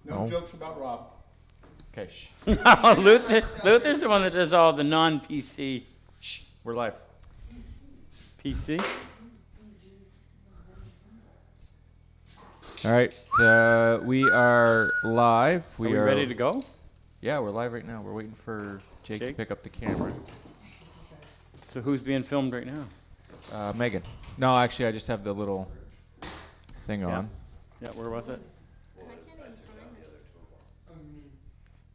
No jokes about Rob. Okay, shh. No, Luther's the one that does all the non-PC. Shh. We're live. PC? All right, we are live. Are we ready to go? Yeah, we're live right now. We're waiting for Jake to pick up the camera. So who's being filmed right now? Megan. No, actually, I just have the little thing on. Yeah, where was it?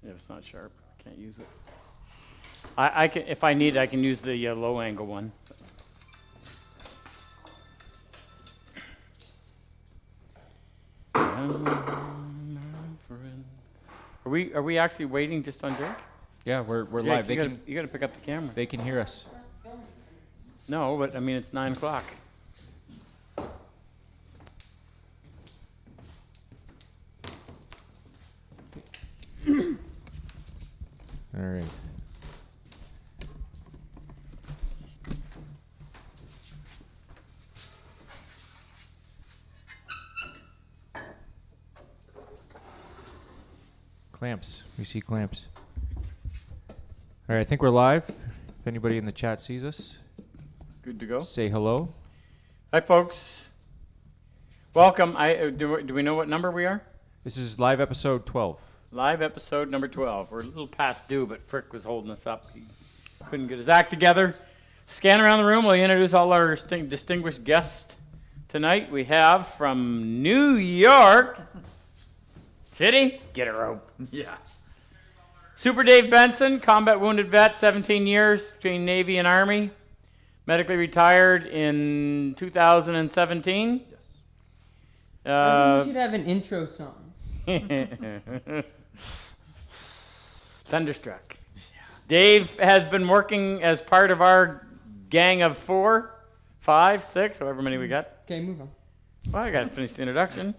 Yeah, it's not sharp. Can't use it. I can, if I need, I can use the low angle one. Are we actually waiting just on Jake? Yeah, we're Jake, live. you gotta pick up the camera. They can hear us. No, but I mean it's 9 o'clock. All right. Clamps. We see clamps. All right, I think we're live. If anybody in the chat sees us, Good to go. say hello. Hi, folks. Welcome. Do we know what number we are? This is live episode 12. Live episode number 12. We're a little past due, but Frick was holding us up. He couldn't get his act together. Scan around the room. We'll introduce all our distinguished guests tonight. We have from New York City. Get a rope. Yeah. Super Dave Benson, combat wounded vet, 17 years between Navy and Army. Medically retired in 2017. Yes. I think you should have an intro song. Thunderstruck. Dave has been working as part of our gang of 4, 5, 6, however many we got. Okay, move on. Well, I got to finish the introduction.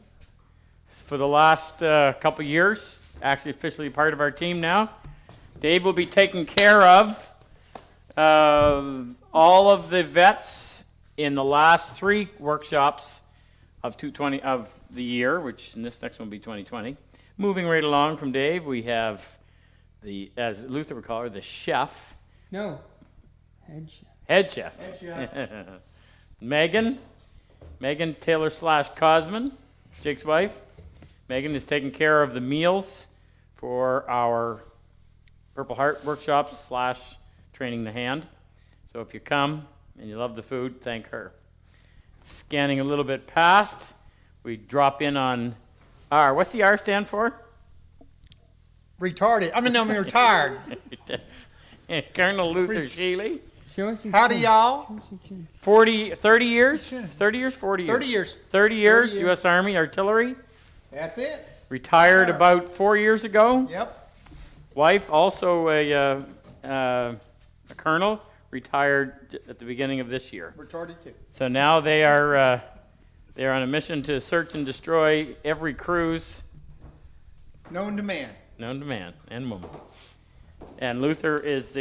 For the last couple years, actually officially part of our team now. Dave will be taking care of all of the vets in the last 3 workshops of 220 of the year, which in this next one will be 2020. Moving right along from Dave, we have the, as Luther would call her, the chef. No. Head chef. Head chef. Head chef. Megan Taylor / Cosman, Jake's wife. Megan is taking care of the meals for our Purple Heart workshops / training the hand. So if you come and you love the food, thank her. Scanning a little bit past, we drop in on R. What's the R stand for? Retarded. I'm retired. Colonel Luther Sheely. Show us your Howdy, chin. y'all. Show us your chin. 30 years? 30 years, 40 years? 30 years. 30 years, 30 years. U.S. Army Artillery. That's it. Retired Sir. about 4 years ago. Yep. Wife, also a colonel, retired at the beginning of this year. Retarded too. So now they are on a mission to search and destroy every cruise Known to man. known to man and woman. And Luther is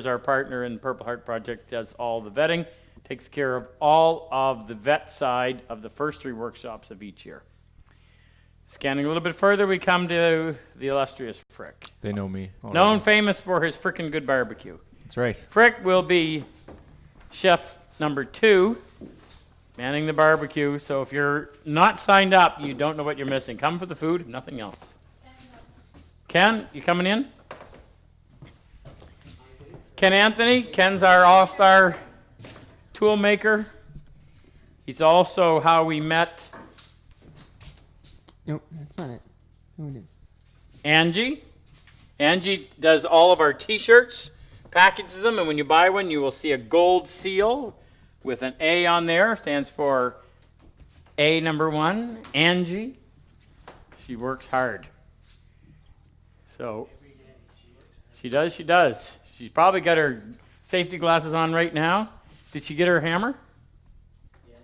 our partner in the Purple Heart Project, does all the vetting, takes care of all of the vet side of the first 3 workshops of each year. Scanning a little bit further, we come to the illustrious Frick. They know me. Known famous for his frickin' good barbecue. That's right. Frick will be chef number 2, manning the barbecue. So if you're not signed up, you don't know what you're missing. Come for the food, nothing else. Ken, you coming in? Ken Anthony. Ken's our all-star tool maker. He's also how we met Nope, that's not it. No, it is. Angie. Angie does all of our t-shirts, packages them, and when you buy one, you will see a gold seal with an A on there. Stands for A number 1, Angie. She works hard. So she does. She's probably got her safety glasses on right now. Did she get her hammer? Yes.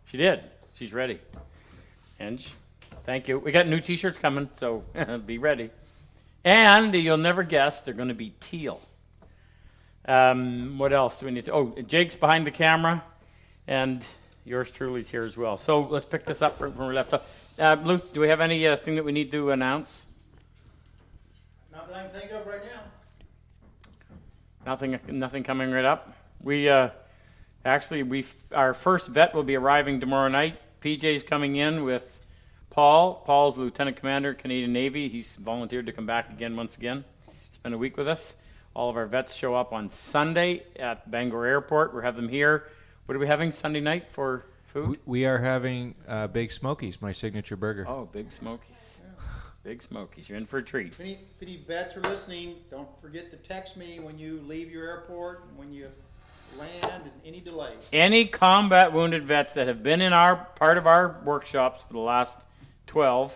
She did. She's ready. Angie. Thank you. We got new t-shirts coming, so be ready. And you'll never guess, they're going to be teal. What else do we need to? Oh, Jake's behind the camera, and yours truly's here as well. So let's pick this up from where we left off. Luth, do we have any thing that we need to announce? Not that I can think of right now. Nothing coming right up. We actually our first vet will be arriving tomorrow night. PJ's coming in with Paul. Paul's Lieutenant Commander, Canadian Navy. He's volunteered to come back once again. Spend a week with us. All of our vets show up on Sunday at Bangor Airport. We'll have them here. What are we having Sunday night for food? We are having Big Smokies, my signature burger. Oh, Big Smokies. Big Smokies. You're in for a treat. If any vets are listening, don't forget to text me when you leave your airport and when you land and any delays. Any combat wounded vets that have been in our part of our workshops for the last 11,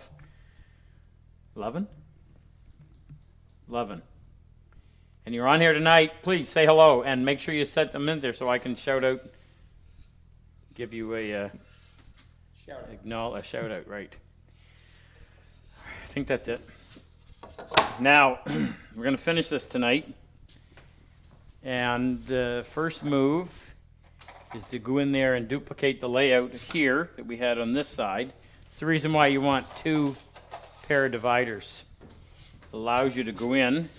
and you're on here tonight, please say hello and make sure you set them in there so I can shout out, give you a shout out, right? I think that's it. Now we're going to finish this tonight, and the first move is to go in there and duplicate the layout here that we had on this side. It's the reason why you want 2 pair of dividers. It allows you to go in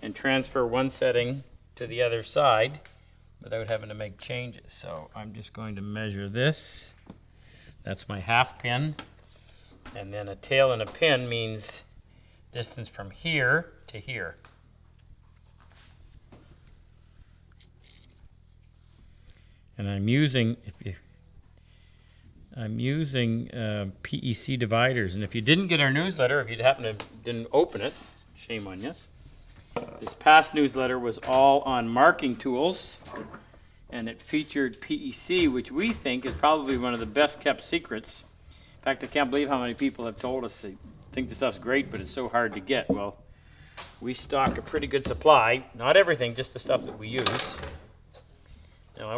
and transfer one setting to the other side without having to make changes. So I'm just going to measure this. That's my half pin. And then a tail and a pin means distance from here to here. And I'm using PEC dividers. And if you didn't get our newsletter, if you didn't open it, shame on you. This past newsletter was all on marking tools, and it featured PEC, which we think is probably one of the best kept secrets. In fact, I can't believe how many people have told us they think this stuff's great, but it's so hard to get. Well, we stock a pretty good supply. Not everything, just the stuff that we use. Now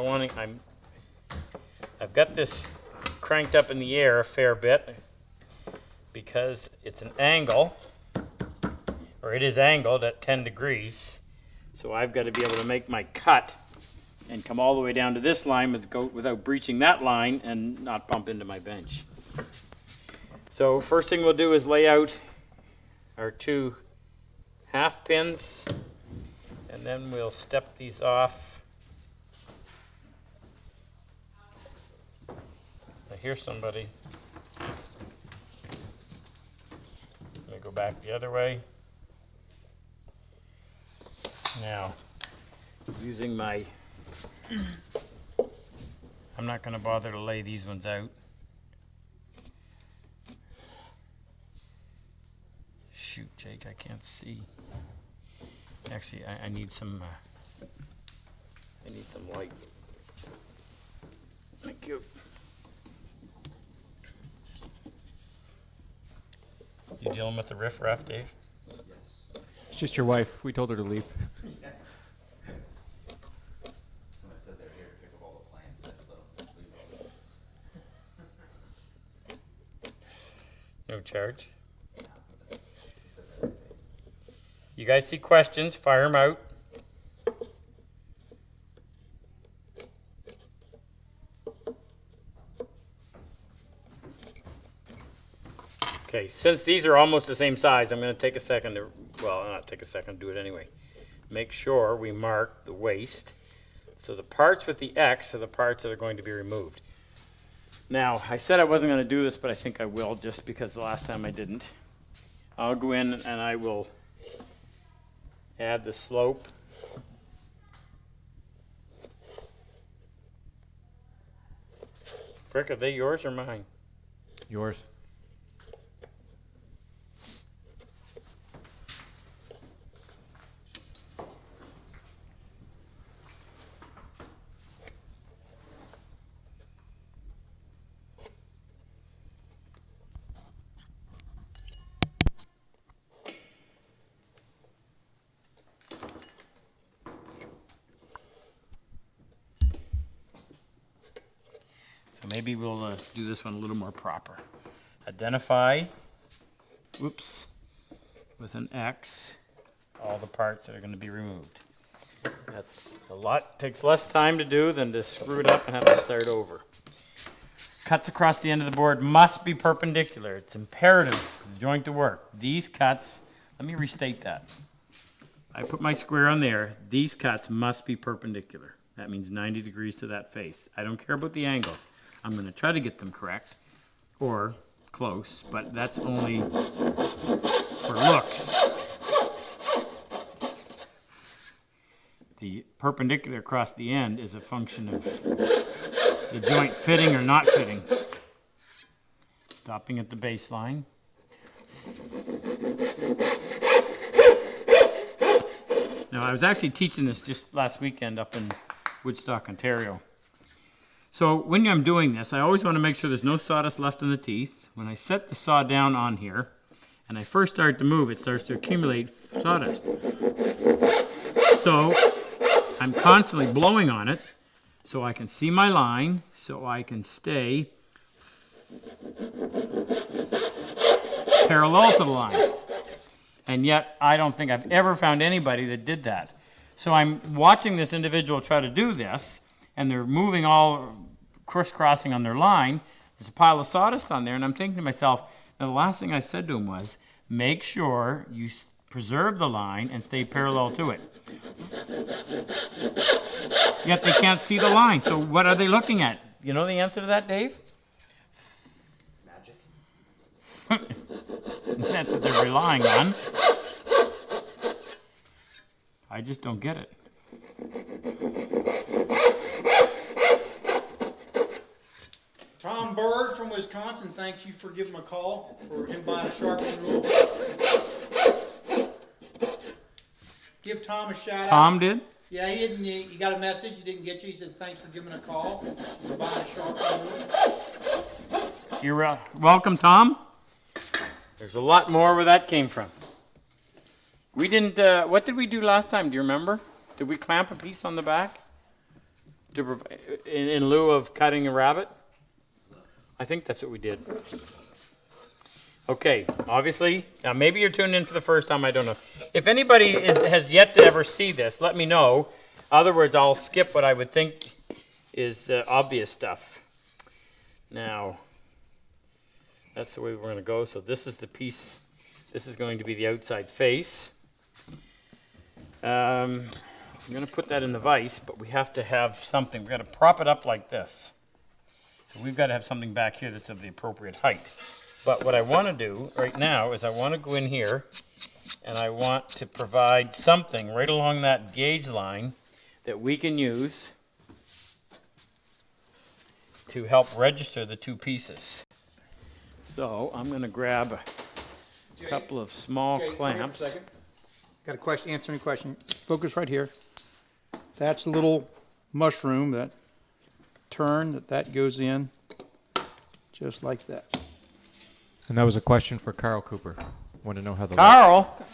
I've got this cranked up in the air a fair bit because it's an angle, or it is angled at 10 degrees. So I've got to be able to make my cut and come all the way down to this line without breaching that line and not bump into my bench. So first thing we'll do is lay out our 2 half pins, and then we'll step these off. I hear somebody. Let me go back the other way. Now, using my, I'm not going to bother to lay these ones out. Shoot, Jake, I can't see. Actually, I need some light. Thank you. You dealing with the riff-raff, Dave? It's just your wife. We told her to leave. No charge. You guys see questions? Fire them out. Okay, since these are almost the same size, I'm going to take a second to, well, not take a second, do it anyway. Make sure we mark the waist. So the parts with the X are the parts that are going to be removed. Now, I said I wasn't going to do this, but I think I will, just because the last time I didn't. I'll go in and I will add the slope. Frick, are they yours or mine? Yours. So maybe we'll do this one a little more proper. Identify, whoops, with an X, all the parts that are going to be removed. That's a lot, takes less time to do than to screw it up and have to start over. cuts across the end of the board must be perpendicular. It's imperative for the joint to work. These cuts, let me restate that. I put my square on there. These cuts must be perpendicular. That means 90 degrees to that face. I don't care about the angles. I'm going to try to get them correct or close, but that's only for looks. The perpendicular across the end is a function of the joint fitting or not fitting. Stopping at the baseline. Now, I was actually teaching this just last weekend up in Woodstock, Ontario. So when I'm doing this, I always want to make sure there's no sawdust left in the teeth. When I set the saw down on here, and I first start to move, it starts to accumulate sawdust. So I'm constantly blowing on it so I can see my line, so I can stay parallel to the line. And yet, I don't think I've ever found anybody that did that. So I'm watching this individual try to do this, and they're moving all crisscrossing on their line. There's a pile of sawdust on there, and I'm thinking to myself, now the last thing I said to him was, make sure you preserve the line and stay parallel to it. Yet they can't see the line. So what are they looking at? You know the answer to that, Dave? Magic. That's what they're relying on. I just don't get it. Tom Bird from Wisconsin thanks you for giving him a call for him buying a sharpening rule. Give Tom a shout out. Tom did? Yeah, he didn't. He got a message. He didn't get you. He says thanks for giving a call for buying a sharpening rule. You're welcome, Tom. There's a lot more where that came from. We didn't, what did we do last time? Do you remember? Did we clamp a piece on the back in lieu of cutting a rabbit? I think that's what we did. Okay, obviously, now maybe you're tuned in for the first time, I don't know. If anybody has yet to ever see this, let me know. Other words, I'll skip what I would think is obvious stuff. Now, that's the way we're going to go. So this is the piece. This is going to be the outside face. I'm going to put that in the vise, but we have to have something. We've got to prop it up like this. So we've got to have something back here that's of the appropriate height. But what I want to do right now is I want to go in here and I want to provide something right along that gauge line that we can use to help register the two pieces. So I'm going to grab a couple of small clamps. Got a question, answer any question. Focus right here. That's a little mushroom, that turn that goes in just like that. And that was a question for Carl Cooper. Want to know how the Carl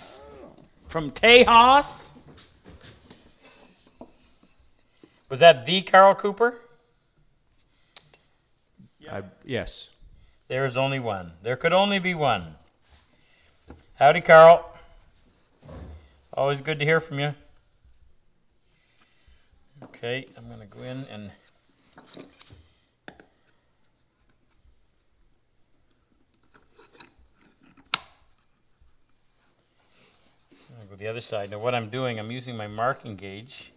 from Tejas. Was that the Carl Cooper? Yes. There's only one. There could only be one. Howdy, Carl. Always good to hear from you. Okay, I'm going to go in and go the other side. Now what I'm doing, I'm using my marking gauge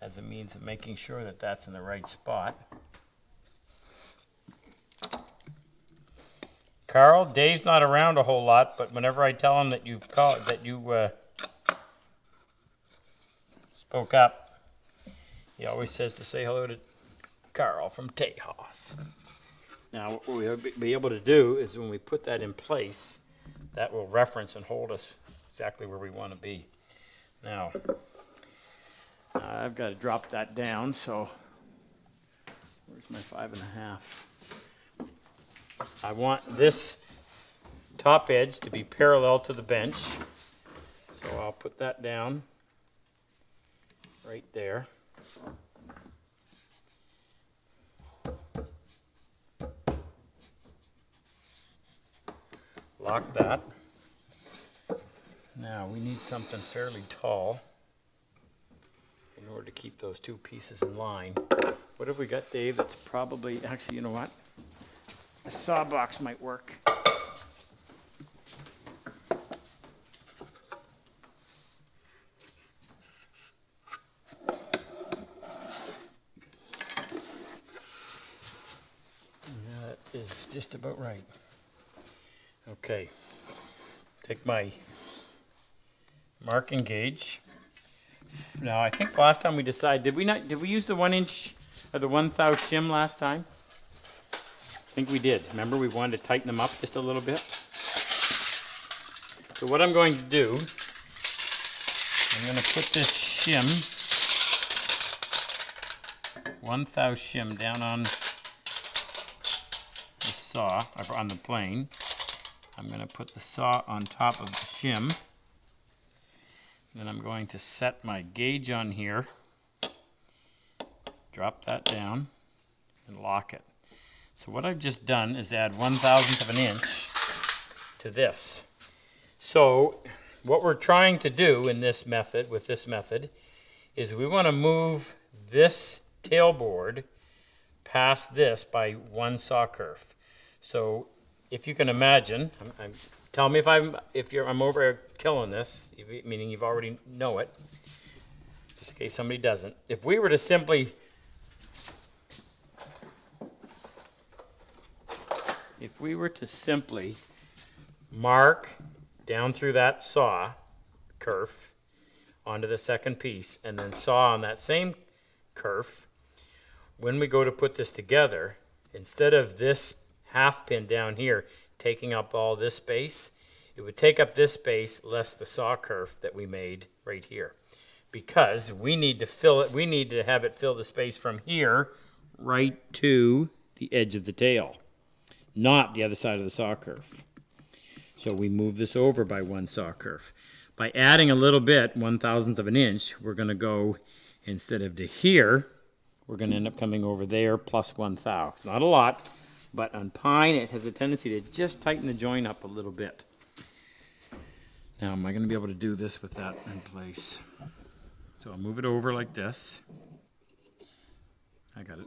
as a means of making sure that that's in the right spot. Carl, Dave's not around a whole lot, but whenever I tell him that you've called, that you spoke up, he always says to say hello to Carl from Tejas. Now, what we'll be able to do is when we put that in place, that will reference and hold us exactly where we want to be. Now, I've got to drop that down, so where's my 5.5? I want this top edge to be parallel to the bench, so I'll put that down right there. Lock that. Now we need something fairly tall in order to keep those two pieces in line. What have we got, Dave? That's probably, actually, you know what? a saw box might work. That is just about right. Okay, take my marking gauge. Now, I think last time we decided, did we use the 1 inch or the 1/1000 shim last time? I think we did. Remember, we wanted to tighten them up just a little bit. So what I'm going to do, I'm going to put this shim, 1/1000 shim down on the saw, or on the plane. I'm going to put the saw on top of the shim. Then I'm going to set my gauge on here, drop that down, and lock it. So what I've just done is add 1/1000th of an inch to this. So what we're trying to do in this method, with this method, is we want to move this tailboard past this by 1 saw kerf. So if you can imagine, tell me if I'm over killing this, meaning you've already know it, just in case somebody doesn't. If we were to simply mark down through that saw kerf onto the second piece and then saw on that same kerf, when we go to put this together, instead of this half pin down here taking up all this space, it would take up this space less the saw kerf that we made right here. Because we need to fill it, we need to have it fill the space from here right to the edge of the tail, not the other side of the saw kerf. So we move this over by 1 saw kerf. By adding a little bit, 1/1000th of an inch, we're going to go, instead of to here, we're going to end up coming over there plus 1/1000. Not a lot, but on pine it has a tendency to just tighten the joint up a little bit. Now, am I going to be able to do this with that in place? So I'll move it over like this. I got it.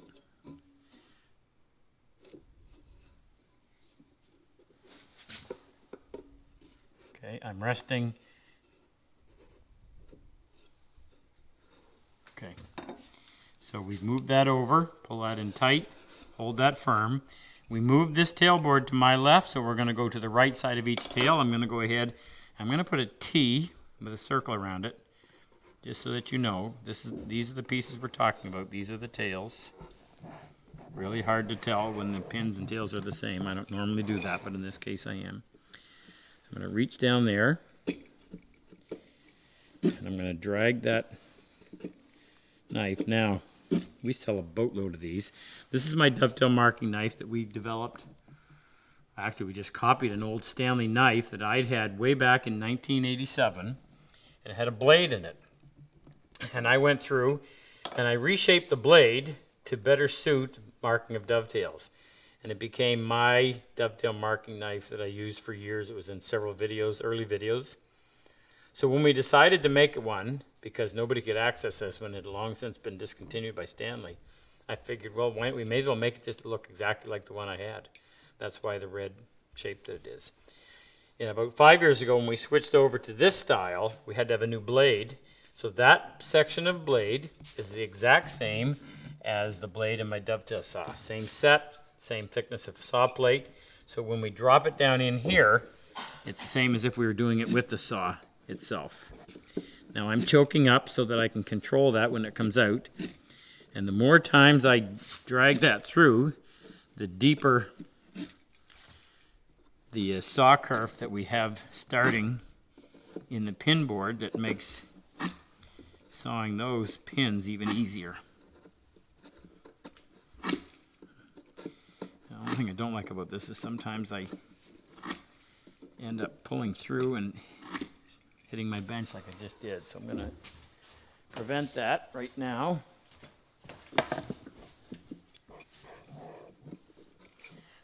Okay, I'm resting. Okay, so we've moved that over, pull that in tight, hold that firm. We moved this tailboard to my left, so we're going to go to the right side of each tail. I'm going to go ahead, I'm going to put a T with a circle around it, just so that you know, these are the pieces we're talking about. These are the tails. Really hard to tell when the pins and tails are the same. I don't normally do that, but in this case I am. I'm going to reach down there, and I'm going to drag that knife. Now, we sell a boatload of these. This is my dovetail marking knife that we developed. Actually, we just copied an old Stanley knife that I'd had way back in 1987. It had a blade in it. And I went through and I reshaped the blade to better suit marking of dovetails. And it became my dovetail marking knife that I used for years. It was in several videos, early videos. So when we decided to make one, because nobody could access this when it had long since been discontinued by Stanley, I figured, well, we may as well make it just to look exactly like the one I had. That's why the red shape that it is. Yeah, about 5 years ago when we switched over to this style, we had to have a new blade. So that section of blade is the exact same as the blade in my dovetail saw. Same set, same thickness of saw plate. So when we drop it down in here, it's the same as if we were doing it with the saw itself. Now I'm choking up so that I can control that when it comes out. And the more times I drag that through, the deeper the saw kerf that we have starting in the pin board that makes sawing those pins even easier. The only thing I don't like about this is sometimes I end up pulling through and hitting my bench like I just did. So I'm going to prevent that right now.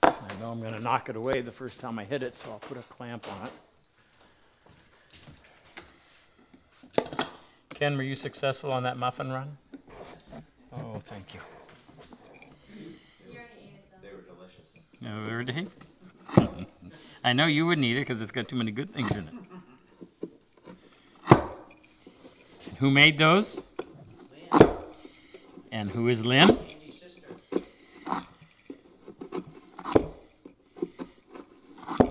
I know I'm going to knock it away the first time I hit it, so I'll put a clamp on it. Ken, were you successful on that muffin run? Oh, thank you. They were delicious. No, Dave? I know you wouldn't eat it because it's got too many good things in it. Who made those? Lynn. And who is Lynn? Angie's sister.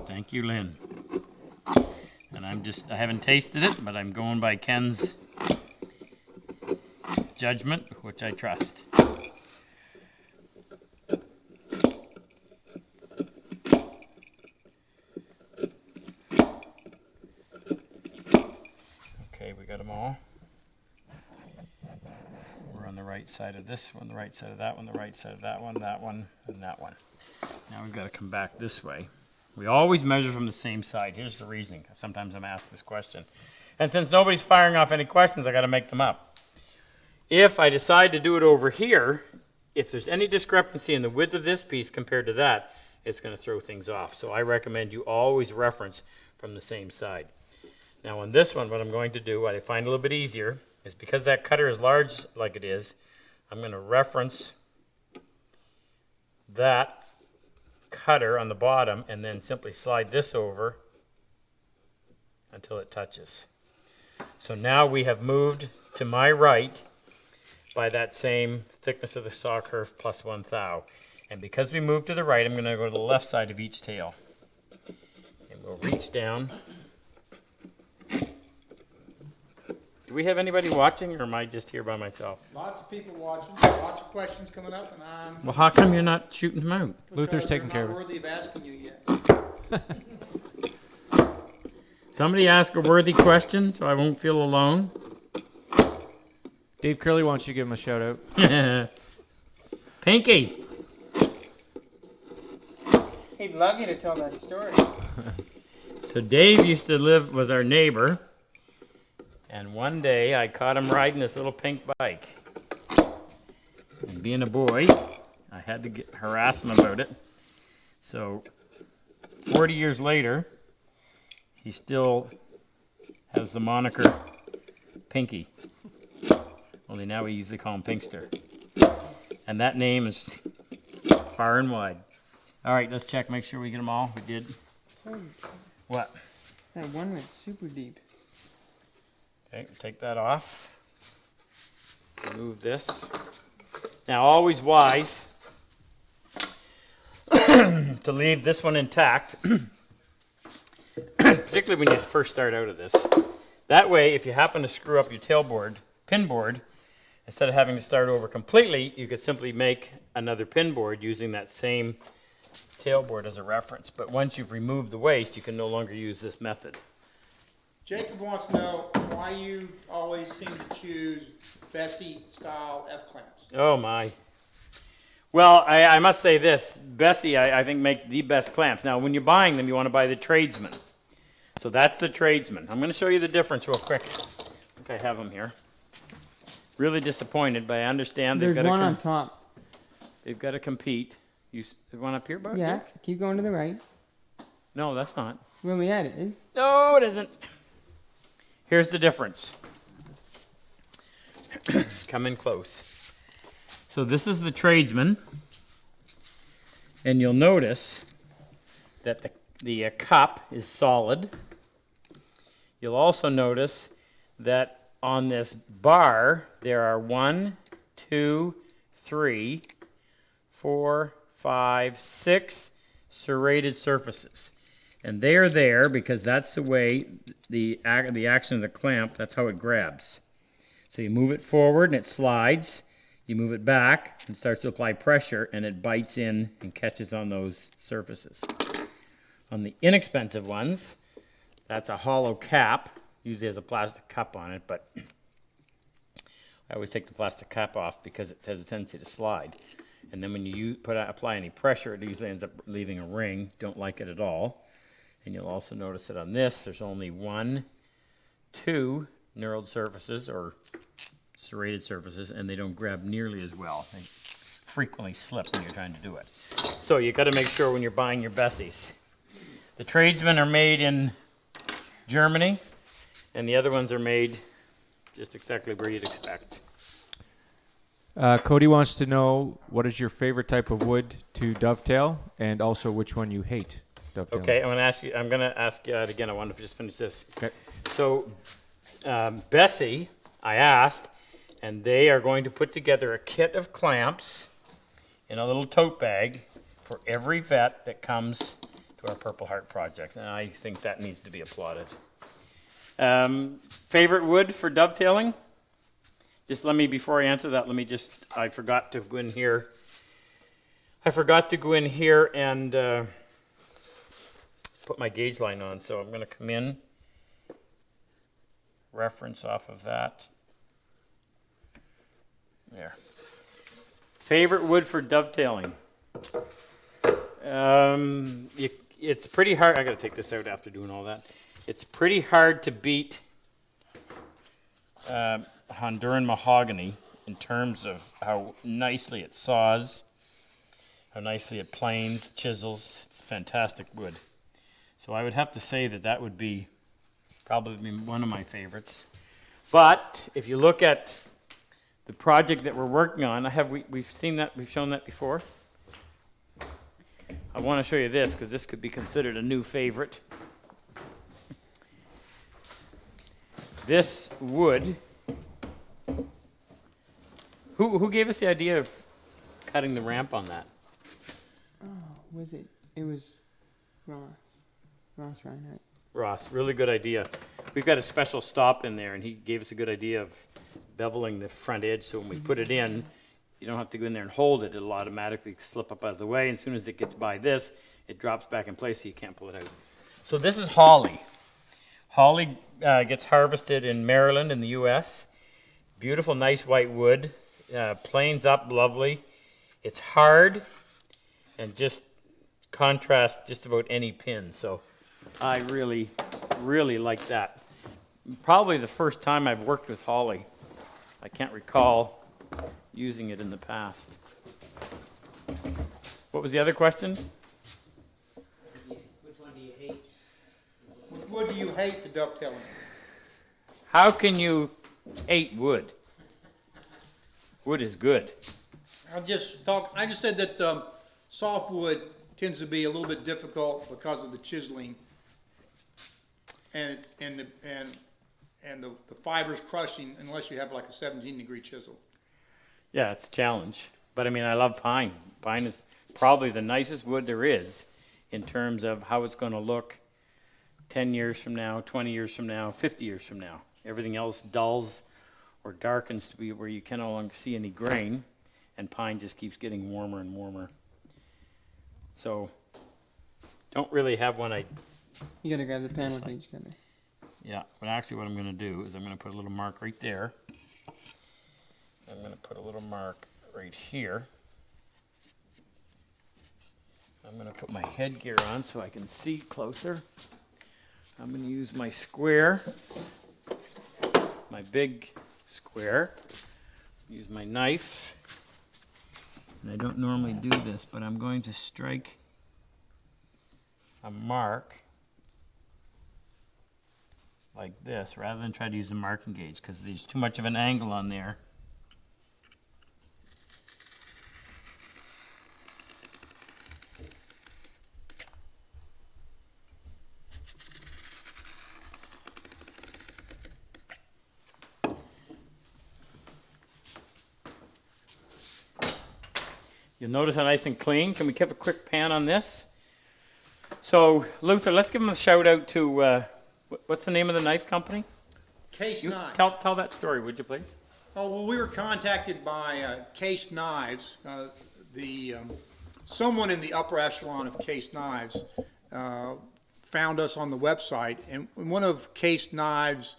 Thank you, Lynn. And I haven't tasted it, but I'm going by Ken's judgment, which I trust. Okay, we got them all. We're on the right side of this one, the right side of that one, the right side of that one, and that one. Now we've got to come back this way. We always measure from the same side. Here's the reasoning. Sometimes I'm asked this question. And since nobody's firing off any questions, I got to make them up. If I decide to do it over here, if there's any discrepancy in the width of this piece compared to that, it's going to throw things off. So I recommend you always reference from the same side. Now on this one, what I'm going to do, what I find a little bit easier, is because that cutter is large like it is, I'm going to reference that cutter on the bottom and then simply slide this over until it touches. So now we have moved to my right by that same thickness of the saw curve plus 1 thou. And because we moved to the right, I'm going to go to the left side of each tail. And we'll reach down. Do we have anybody watching, or am I just here by myself? Lots of people watching, lots of questions coming up, and I'm. Well, how come you're not shooting them out? Luther's because taking they're care of not it. worthy of asking you yet. Somebody ask a worthy question so I won't feel alone. Dave Curley wants you to give him a shout out. Pinky. He'd love you to tell that story. So Dave was our neighbor. And one day I caught him riding this little pink bike. And being a boy, I had to harass him about it. So 40 years later, he still has the moniker Pinky. Only now we usually call him Pinkster. And that name is far and wide. All right, let's check, make sure we get them all. We did. What? That one went super deep. Okay, take that off. Remove this. Now, always wise to leave this one intact, particularly when you first start out of this. That way, if you happen to screw up your tailboard, pin board, instead of having to start over completely, you could simply make another pin board using that same tailboard as a reference. But once you've removed the waste, you can no longer use this method. Jacob wants to know why you always seem to choose Bessie style F clamps. Oh my. Well, I must say this. Bessie, I think, make the best clamps. Now, when you're buying them, you want to buy the tradesman. So that's the tradesman. I'm going to show you the difference real quick. I think I have them here. Really disappointed, but I understand There's one on top. They've got to compete. There's one up here, Bart? Yeah, Jack? keep going to the right. No, that's not. Really, yeah, it is. No, it isn't. Here's the difference. Come in close. So this is the tradesman, and you'll notice that the cup is solid. You'll also notice that on this bar there are 1, 2, 3, 4, 5, 6 serrated surfaces. And they are there because that's the way the action of the clamp, that's how it grabs. So you move it forward and it slides. You move it back and starts to apply pressure and it bites in and catches on those surfaces. On the inexpensive ones, that's a hollow cap. Usually has a plastic cup on it, but I always take the plastic cap off because it has a tendency to slide. And then when you apply any pressure, it usually ends up leaving a ring. Don't like it at all. And you'll also notice that on this, there's only 1, 2 knurled surfaces or serrated surfaces, and they don't grab nearly as well. They frequently slip when you're trying to do it. So you got to make sure when you're buying your Bessies. The tradesmen are made in Germany, and the other ones are made just exactly where you'd expect. Cody wants to know what is your favorite type of wood to dovetail, and also which one you hate dovetailing. Okay, I'm gonna ask you again. I want to just finish this. Okay. So, Bessie, I asked, and they are going to put together a kit of clamps in a little tote bag for every vet that comes to our Purple Heart project, and I think that needs to be applauded. Favorite wood for dovetailing? Just let me, before I answer that, I forgot to go in here. I forgot to go in here and put my gauge line on, so I'm going to come in, reference off of that. There. Favorite wood for dovetailing? It's pretty hard. I got to take this out after doing all that. It's pretty hard to beat Honduran mahogany in terms of how nicely it saws, how nicely it planes, chisels. It's fantastic wood. So I would have to say that would be probably one of my favorites. But if you look at the project that we're working on, we've shown that before. I want to show you this because this could be considered a new favorite. This wood. Who gave us the idea of cutting the ramp on that? Oh, was it? It was Ross. Ross Reinhardt. Ross, really good idea. We've got a special stop in there, and he gave us a good idea of beveling the front edge, so when we put it in, you don't have to go in there and hold it. It'll automatically slip up out of the way, and as soon as it gets by this, it drops back in place so you can't pull it out. So this is holly. Holly gets harvested in Maryland in the U.S. Beautiful, nice white wood. Planes up lovely. It's hard and just contrasts just about any pin. So I really, really like that. Probably the first time I've worked with holly. I can't recall using it in the past. What was the other question? Which one do you hate? Which wood do you hate the dovetailing? How can you hate wood? Wood is good. I just said that softwood tends to be a little bit difficult because of the chiseling and the fibers crushing unless you have like a 17-degree chisel. Yeah, it's a challenge. But I mean, I love pine. Pine is probably the nicest wood there is in terms of how it's going to look 10 years from now, 20 years from now, 50 years from now. Everything else dulls or darkens to be where you can no longer see any grain, and pine just keeps getting warmer and warmer. So, don't really have one You gotta grab the pen with each other. Yeah, but actually what I'm going to do is I'm going to put a little mark right there. I'm going to put a little mark right here. I'm going to put my headgear on so I can see closer. I'm going to use my square, my big square. Use my knife. And I don't normally do this, but I'm going to strike a mark like this rather than try to use a marking gauge because there's too much of an angle on there. You'll notice how nice and clean. Can we give a quick pan on this? So, Luther, let's give him a shout out to, what's the name of the knife company? Case Knives. Tell that story, would you please? Oh, well, we were contacted by Case Knives. Someone in the upper echelon of Case Knives found us on the website, and one of Case Knives'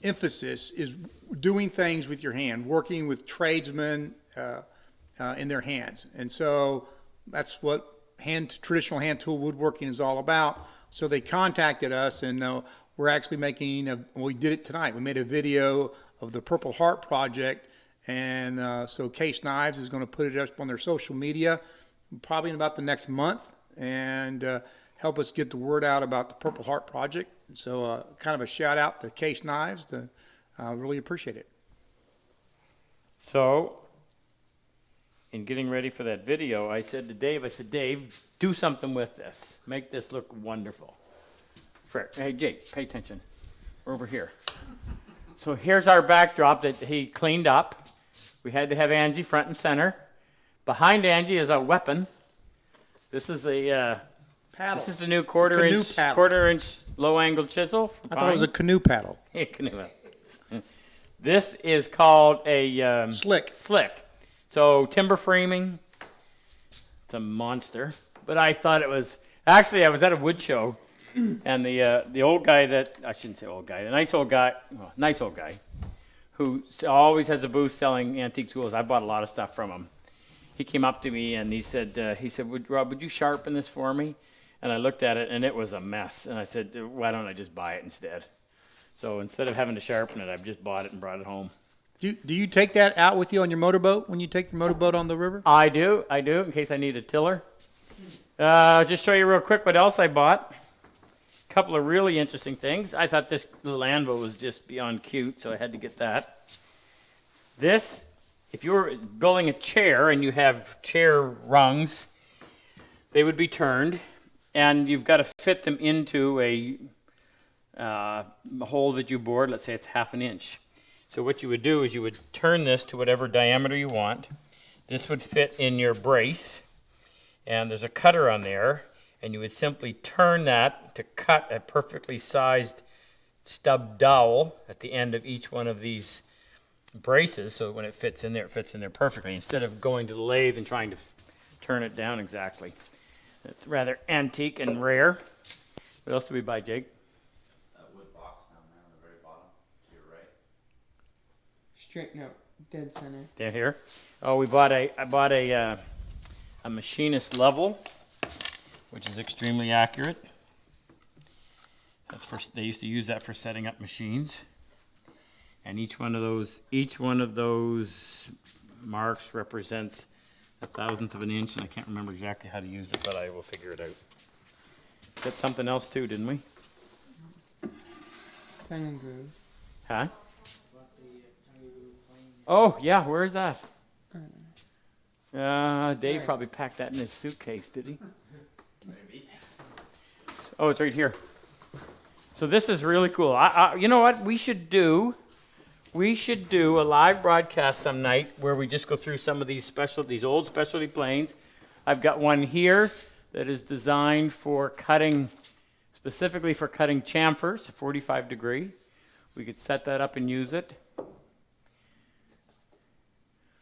emphasis is doing things with your hand, working with tradesmen in their hands. And so that's what traditional hand tool woodworking is all about. So they contacted us, and we're actually we did it tonight. We made a video of the Purple Heart project, and so Case Knives is going to put it up on their social media probably in about the next month and help us get the word out about the Purple Heart project. So kind of a shout out to Case Knives. I really appreciate it. So, in getting ready for that video, I said to Dave, Dave, do something with this. Make this look wonderful. Hey, Jake, pay attention. We're over here. So here's our backdrop that he cleaned up. We had to have Angie front and center. Behind Angie is a weapon. This is a Paddle. this is the new canoe paddle. quarter inch low angle chisel. I thought it was a canoe paddle. Canoe. This is called a Slick. Slick. So timber framing. It's a monster. But I thought it was actually I was at a wood show, and the old guy that I shouldn't say old guy, the nice old guy, who always has a booth selling antique tools. I bought a lot of stuff from him. He came up to me and he said, Rob, would you sharpen this for me? And I looked at it and it was a mess. And I said, why don't I just buy it instead? So instead of having to sharpen it, I've just bought it and brought it home. Do you take that out with you on your motorboat when you take your motorboat on the river? I do, in case I need a tiller. Just show you real quick what else I bought. A couple of really interesting things. I thought this little anvil was just beyond cute, so I had to get that. This, if you were building a chair and you have chair rungs, they would be turned, and you've got to fit them into a hole that you bored. Let's say it's 1/2 inch. So what you would do is you would turn this to whatever diameter you want. This would fit in your brace, and there's a cutter on there, and you would simply turn that to cut a perfectly sized stub dowel at the end of each one of these braces, so when it fits in there perfectly, instead of going to the lathe and trying to turn it down exactly. It's rather antique and rare. What else did we buy, Jake? That wood box down there on the very bottom, to your right. Straight, no, dead center. Down here. Oh, I bought a machinist level, which is extremely accurate. They used to use that for setting up machines. And each one of those marks represents 1/1000th of an inch, and I can't remember exactly how to use it, but I will figure it out. Got something else too, didn't we? Tongue and groove. Huh? Oh, yeah, where is that? Dave probably packed that in his suitcase, did he? Maybe. Oh, it's right here. So this is really cool. You know what we should do? We should do a live broadcast some night where we just go through some of these old specialty planes. I've got one here that is designed for cutting, specifically for cutting chamfers, 45 degree. We could set that up and use it.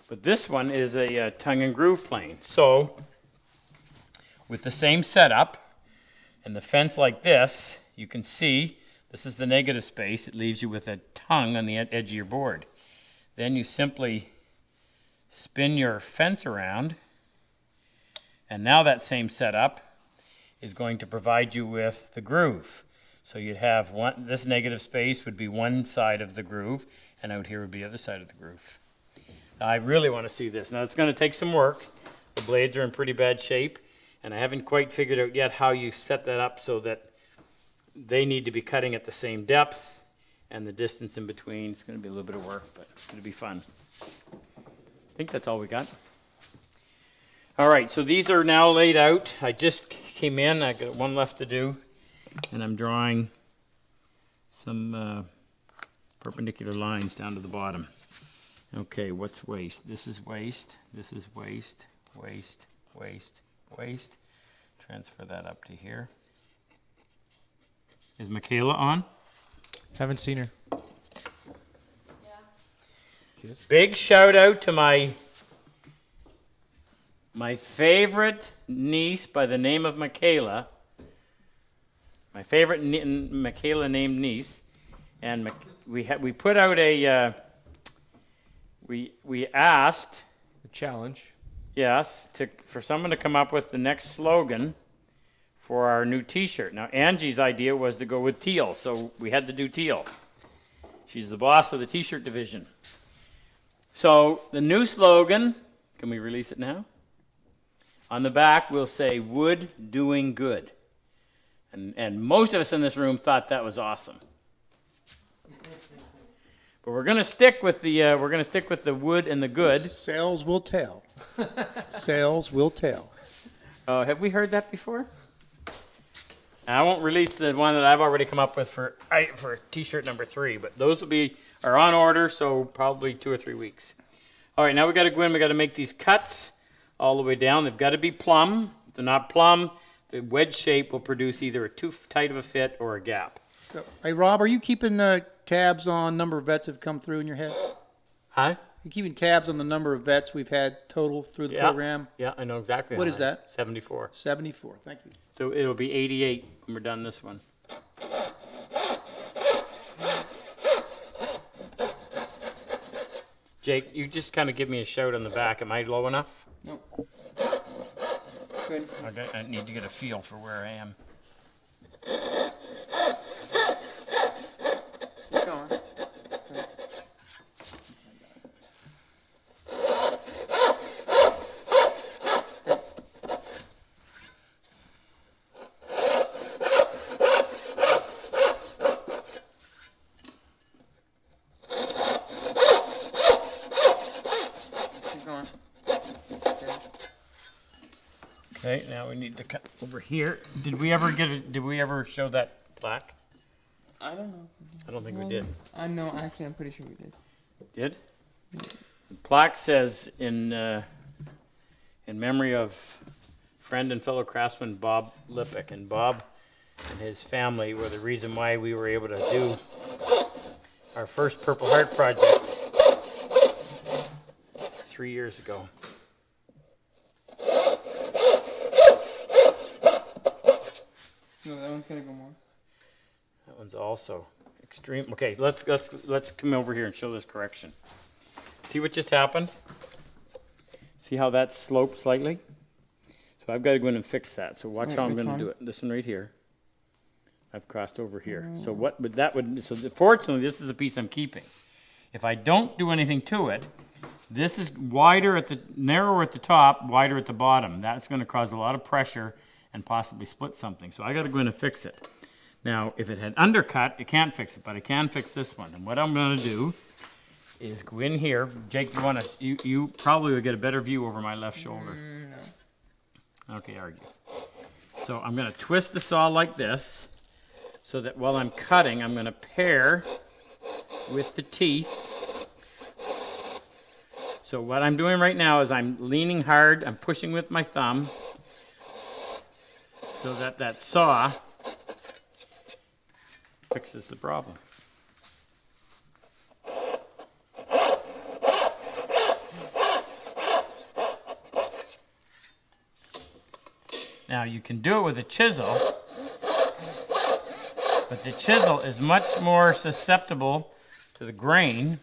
But this one is a tongue and groove plane. So with the same setup and the fence like this, you can see this is the negative space. It leaves you with a tongue on the edge of your board. Then you simply spin your fence around, and now that same setup is going to provide you with the groove. So you'd have this negative space would be one side of the groove, and out here would be the other side of the groove. Now, I really want to see this. Now it's going to take some work. The blades are in pretty bad shape, and I haven't quite figured out yet how you set that up so that they need to be cutting at the same depth, and the distance in between. It's going to be a little bit of work, but it'll be fun. I think that's all we got. All right, so these are now laid out. I just came in. I got one left to do, and I'm drawing some perpendicular lines down to the bottom. Okay, what's waste? This is waste. This is waste, waste, waste, waste. Transfer that up to here. Is Michaela on? Haven't seen her. Big shout out to my favorite niece by the name of Michaela. My favorite Michaela named niece, and we put out a we asked A challenge. for someone to come up with the next slogan for our new T-shirt. Now, Angie's idea was to go with teal, so we had to do teal. She's the boss of the T-shirt division. So the new slogan, can we release it now? On the back, we'll say, "Wood doing good." And most of us in this room thought that was awesome. But we're gonna stick with the wood and the good. Sales will tell. Sales will tell. Have we heard that before? I won't release the one that I've already come up with for T-shirt number 3, but those are on order, so probably 2 or 3 weeks. All right, now we got to go in. We got to make these cuts all the way down. They've got to be plumb. If they're not plumb, the wedge shape will produce either a too tight of a fit or a gap. So, hey, Rob, are you keeping the tabs on number of vets have come through in your head? Huh? You keeping tabs on the number of vets we've had total through the program? Yeah, I know exactly. What how is many. that? 74. 74. Thank you. So it'll be 88 when we're done this one. Jake, you just kind of give me a shout on the back. Am I low enough? No. Good. I need to get a feel for where I am. Keep going. Good. Keep going. Good. Okay, now we need to cut over here. Did we ever show that plaque? I don't know. I don't think we did. I know. Actually, I'm pretty sure we did. Did? The plaque says in memory of friend and fellow craftsman Bob Lippick, and Bob and his family were the reason why we were able to do our first Purple Heart project 3 years ago. No, that one's gonna go more. That one's also extreme. Okay, let's come over here and show this correction. See what just happened? See how that sloped slightly? So I've got to go in and fix that. So watch Wait, how I'm which going to do one? it. This one right here. I've crossed over here. So what would that would? So fortunately, this is the piece I'm keeping. If I don't do anything to it, this is narrower at the top, wider at the bottom. That's going to cause a lot of pressure and possibly split something. So I got to go in and fix it. Now, if it had undercut, it can't fix it, but I can fix this one. And what I'm going to do is go in here. Jake, you probably would get a better view over my left shoulder. No. Okay, argue. So I'm going to twist the saw like this, so that while I'm cutting, I'm going to pair with the teeth. So what I'm doing right now is I'm leaning hard, I'm pushing with my thumb, so that that saw fixes the problem. Now you can do it with a chisel, but the chisel is much more susceptible to the grain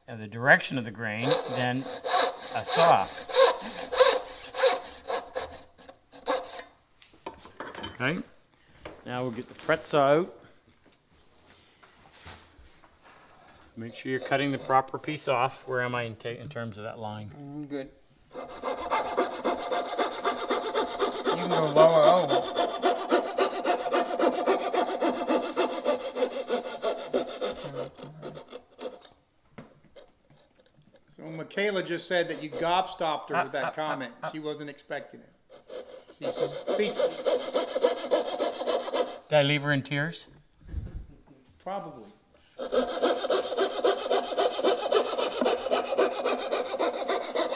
and the direction of the grain than a saw. Okay, now we'll get the fret saw out. Make sure you're cutting the proper piece off. Where am I in terms of that line? Good. You can go lower. Oh. So Michaela just said that you gobstopped her with that comment. She wasn't expecting it. She's speechless. Did I leave her in tears? Probably.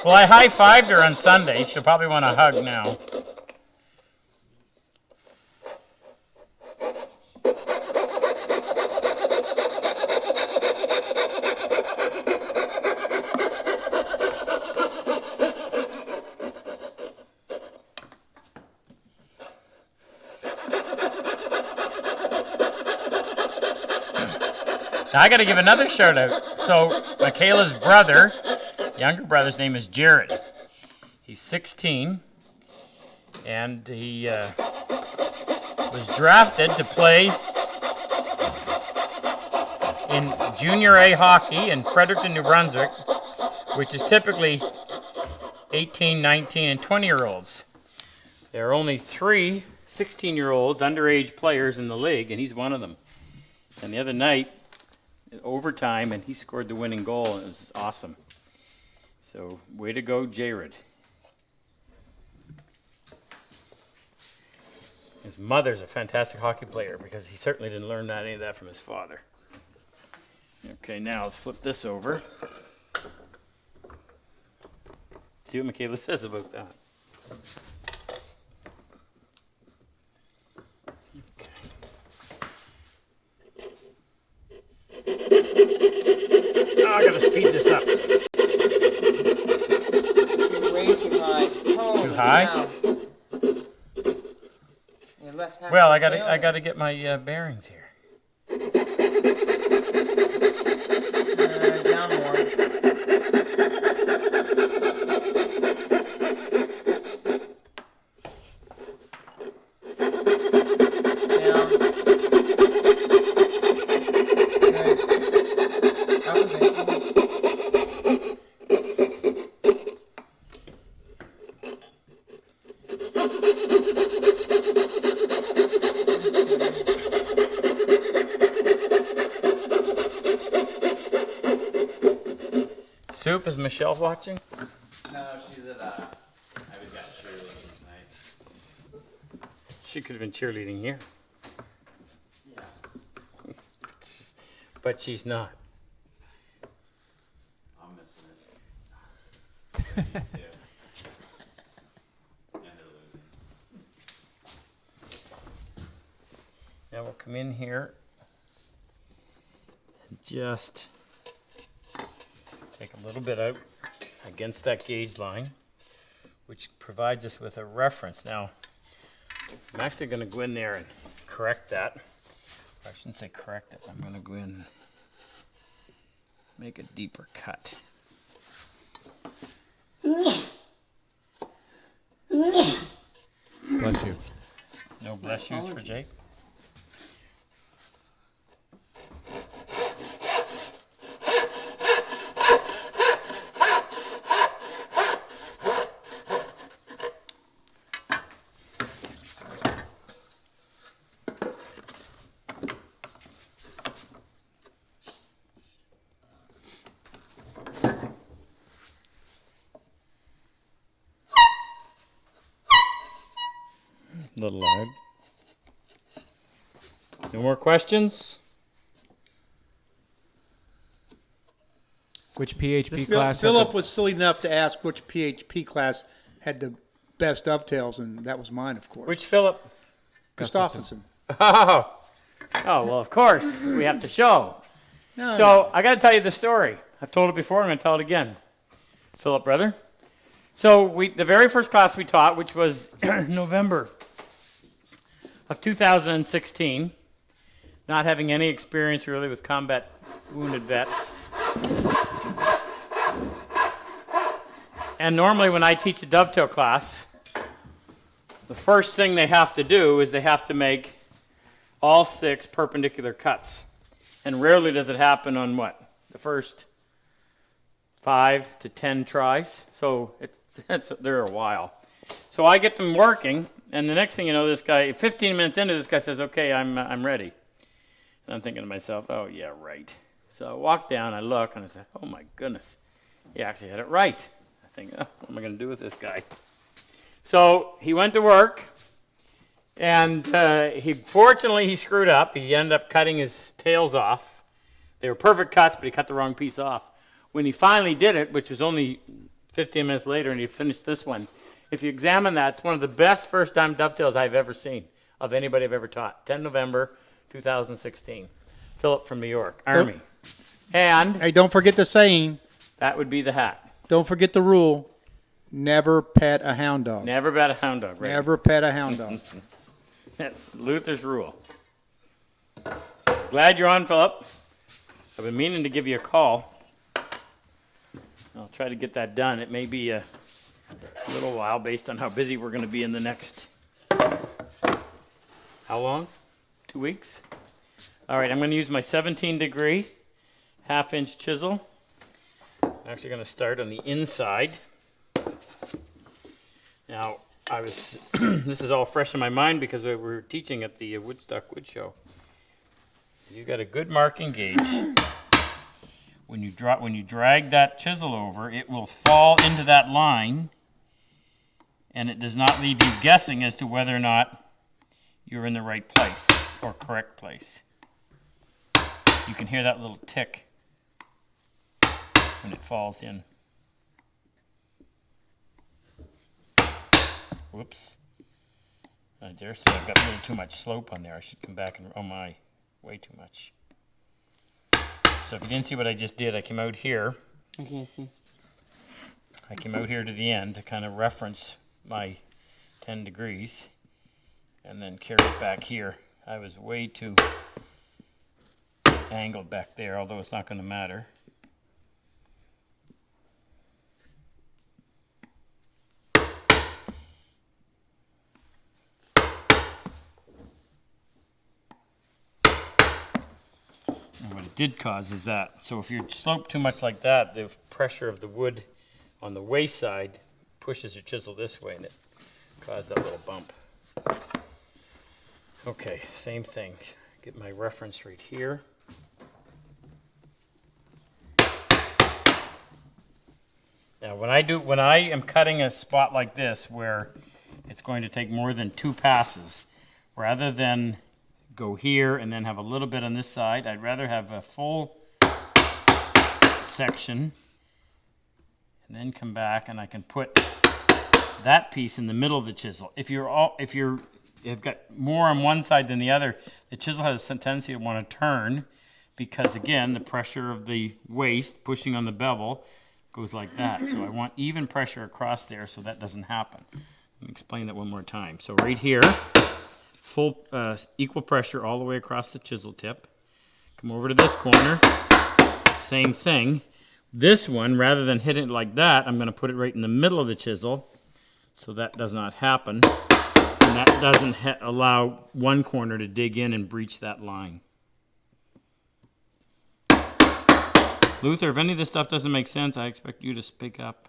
Well, I high-fived her on Sunday. She'll probably want a hug now. Now I got to give another shout out. So Michaela's brother, younger brother's name is Jared. He's 16, and he was drafted to play in Junior A hockey in Fredericton, New Brunswick, which is typically 18, 19, and 20-year-olds. There are only 3 16-year-olds, underage players in the league, and he's one of them. And the other night, in overtime, and he scored the winning goal, and it was awesome. So, way to go, Jared. His mother's a fantastic hockey player because he certainly didn't learn any of that from his father. Okay, now let's flip this over. See what Michaela says about that. Oh, I gotta speed this up. You're way too high. Holy Too high? cow. Your left half Well, of I the gotta tail. get my bearings here. Down more. Down. Good. Up a bit. Soup, is Michelle watching? No, she's at I was got cheerleading tonight. She could have been cheerleading here. Yeah. But she's not. I'm missing it. Yeah. And they're losing. Now we'll come in here and just take a little bit out against that gauge line, which provides us with a reference. Now, I'm actually going to go in there and correct that. I shouldn't say correct it. I'm going to go in and make a deeper cut. Bless you. No bless yous for Jake. Little loud. No more questions? Which PHP Phil- class? had Philip the- was silly enough to ask which PHP class had the best dovetails, and that was mine, of course. Which Philip? Gustafsson. Oh, well, of course, we have to show. No, So, I got to tell you the story. I've told it before, I'm going to tell it again. Philip, brother. So, the very first class we taught, which was November of 2016, not having any experience really with combat wounded vets. And normally when I teach a dovetail class, the first thing they have to do is they have to make all 6 perpendicular cuts. And rarely does it happen on what? The first 5 to 10 tries. So they're a while. So I get them working, and the next thing you know, this guy, 15 minutes into this guy says, okay, I'm ready. And I'm thinking to myself, oh yeah, right. So I walk down, I look, and I say, oh my goodness, he actually had it right. I think, oh, what am I going to do with this guy? So he went to work, and fortunately he screwed up. He ended up cutting his tails off. They were perfect cuts, but he cut the wrong piece off. When he finally did it, which was only 15 minutes later, and he finished this one, if you examine that, it's one of the best first-time dovetails I've ever seen of anybody I've ever taught. 10 November 2016. Philip from New York, Army. And Hey, don't forget the saying. that would be the hat. Don't forget the rule. Never pet a hound dog. Never bet a hound dog, right? Never pet a hound dog. That's Luther's rule. Glad you're on, Philip. I've been meaning to give you a call. I'll try to get that done. It may be a little while based on how busy we're going to be in the next, how long? 2 weeks? All right, I'm going to use my 17-degree half-inch chisel. I'm actually going to start on the inside. Now, this is all fresh in my mind because we were teaching at the Woodstock Wood Show. You've got a good marking gauge. When you drag that chisel over, it will fall into that line, and it does not leave you guessing as to whether or not you're in the right place or correct place. You can hear that little tick when it falls in. Whoops. I dare say I've got a little too much slope on there. I should come back and, oh my, way too much. So if you didn't see what I just did, I came out here. I can't see. I came out here to the end to kind of reference my 10 degrees and then carry it back here. I was way too angled back there, although it's not going to matter. And what it did cause is that, so if you slope too much like that, the pressure of the wood on the waist side pushes your chisel this way and it caused that little bump. Okay, same thing. Get my reference right here. Now when I am cutting a spot like this where it's going to take more than 2 passes, rather than go here and then have a little bit on this side, I'd rather have a full section and then come back and I can put that piece in the middle of the chisel. If you've got more on one side than the other, the chisel has a tendency to want to turn because again, the pressure of the waist pushing on the bevel goes like that. So I want even pressure across there so that doesn't happen. Let me explain that one more time. So right here, full equal pressure all the way across the chisel tip. Come over to this corner, same thing. This one, rather than hitting it like that, I'm going to put it right in the middle of the chisel so that does not happen. And that doesn't allow one corner to dig in and breach that line. Luther, if any of this stuff doesn't make sense, I expect you to speak up.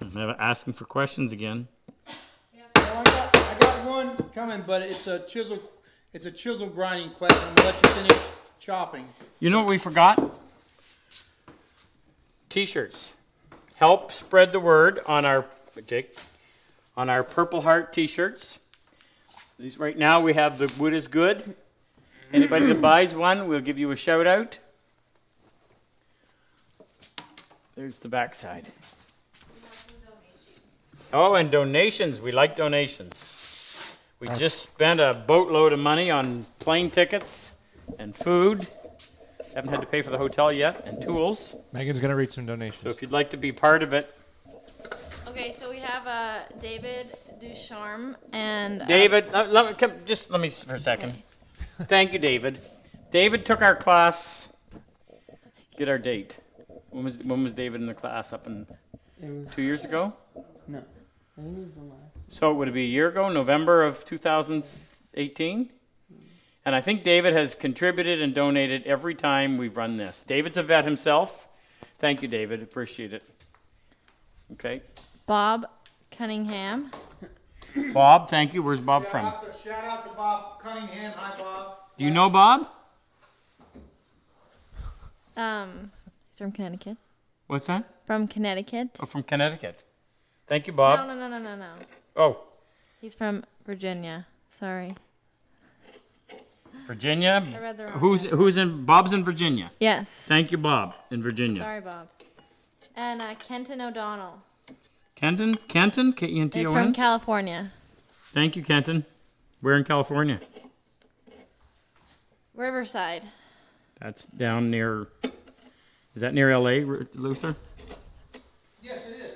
I'm asking for questions again. Well, I got one coming, but it's a chisel grinding question. I'm gonna let you finish chopping. You know what we forgot? T-shirts. Help spread the word on our Purple Heart T-shirts. These right now we have the wood is good. Anybody that buys one, we'll give you a shout out. There's the back side. Oh, and donations. We like donations. We just spent a boatload of money on plane tickets and food. Haven't had to pay for the hotel yet, and tools. Megan's going to read some donations. So if you'd like to be part of it. Okay, so we have David Ducharme and David, let me for a second. Okay. Thank you, David. David took our class. Get our date. When was David in the class? Up in It was 2 years ago? no. I think it was the last. So would it be a year ago, November of 2018? And I think David has contributed and donated every time we've run this. David's a vet himself. Thank you, David. Appreciate it. Okay. Bob Cunningham. Bob, thank you. Where's Bob from? Shout out to Bob Cunningham. Hi, Bob. Do you know Bob? He's from Connecticut. What's that? From Connecticut. Oh, from Connecticut. Thank you, Bob. No. Oh, He's from Virginia. Sorry. Virginia. I read the wrong Who's in? Bob's in Virginia. Yes. Thank you, Bob, in Virginia. Sorry, Bob. And Kenton O'Donnell. Kenton, He's Kenton. from California. Thank you, Kenton. Where in California? Riverside. That's down near. Is that near L.A., Luther? Yes, it is.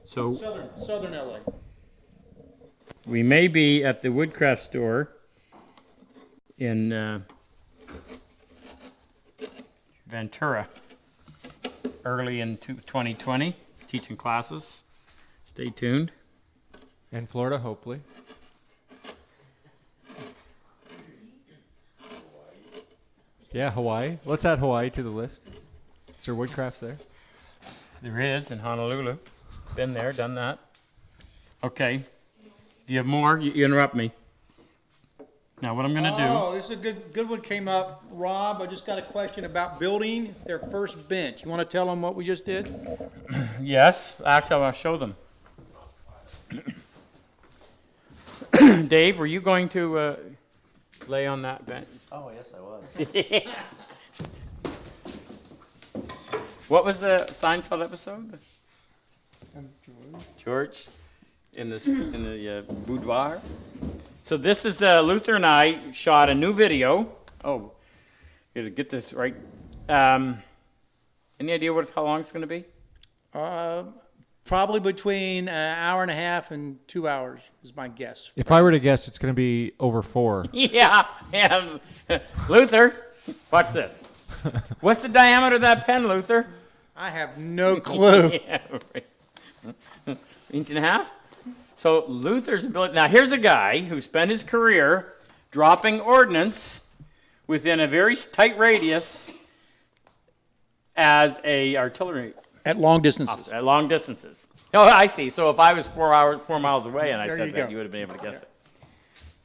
So Southern LA. we may be at the Woodcraft store in Ventura early in 2020, teaching classes. Stay tuned. And Florida, hopefully. Yeah, Hawaii. Let's add Hawaii to the list. Is there woodcrafts there? There is in Honolulu. Been there, done that. Okay. Do you have more? You interrupt me. Now, what I'm going to Oh, this is a good one came up. Rob, I just got a question about building their first bench. You want to tell them what we just did? do. Yes. Actually, I want to show them. Dave, were you going to lay on that bench? Oh, yes, I was. What was the Seinfeld episode? George. George, in the boudoir. So this is Luther and I shot a new video. Oh, gotta get this right. Any idea how long it's going to be? Probably between an hour and a half and 2 hours is my guess. If I were to guess, it's going to be over 4. Yeah. Luther, watch this. What's the diameter of that pen, Luther? I have no clue. Yeah, right. Inch and a half? So Luther's ability. Now here's a guy who spent his career dropping ordnance within a very tight radius as a artillery At long distances. officer at long distances. Oh, I see. So if I was 4 miles away and I There said you that, go. you would have been able to guess it.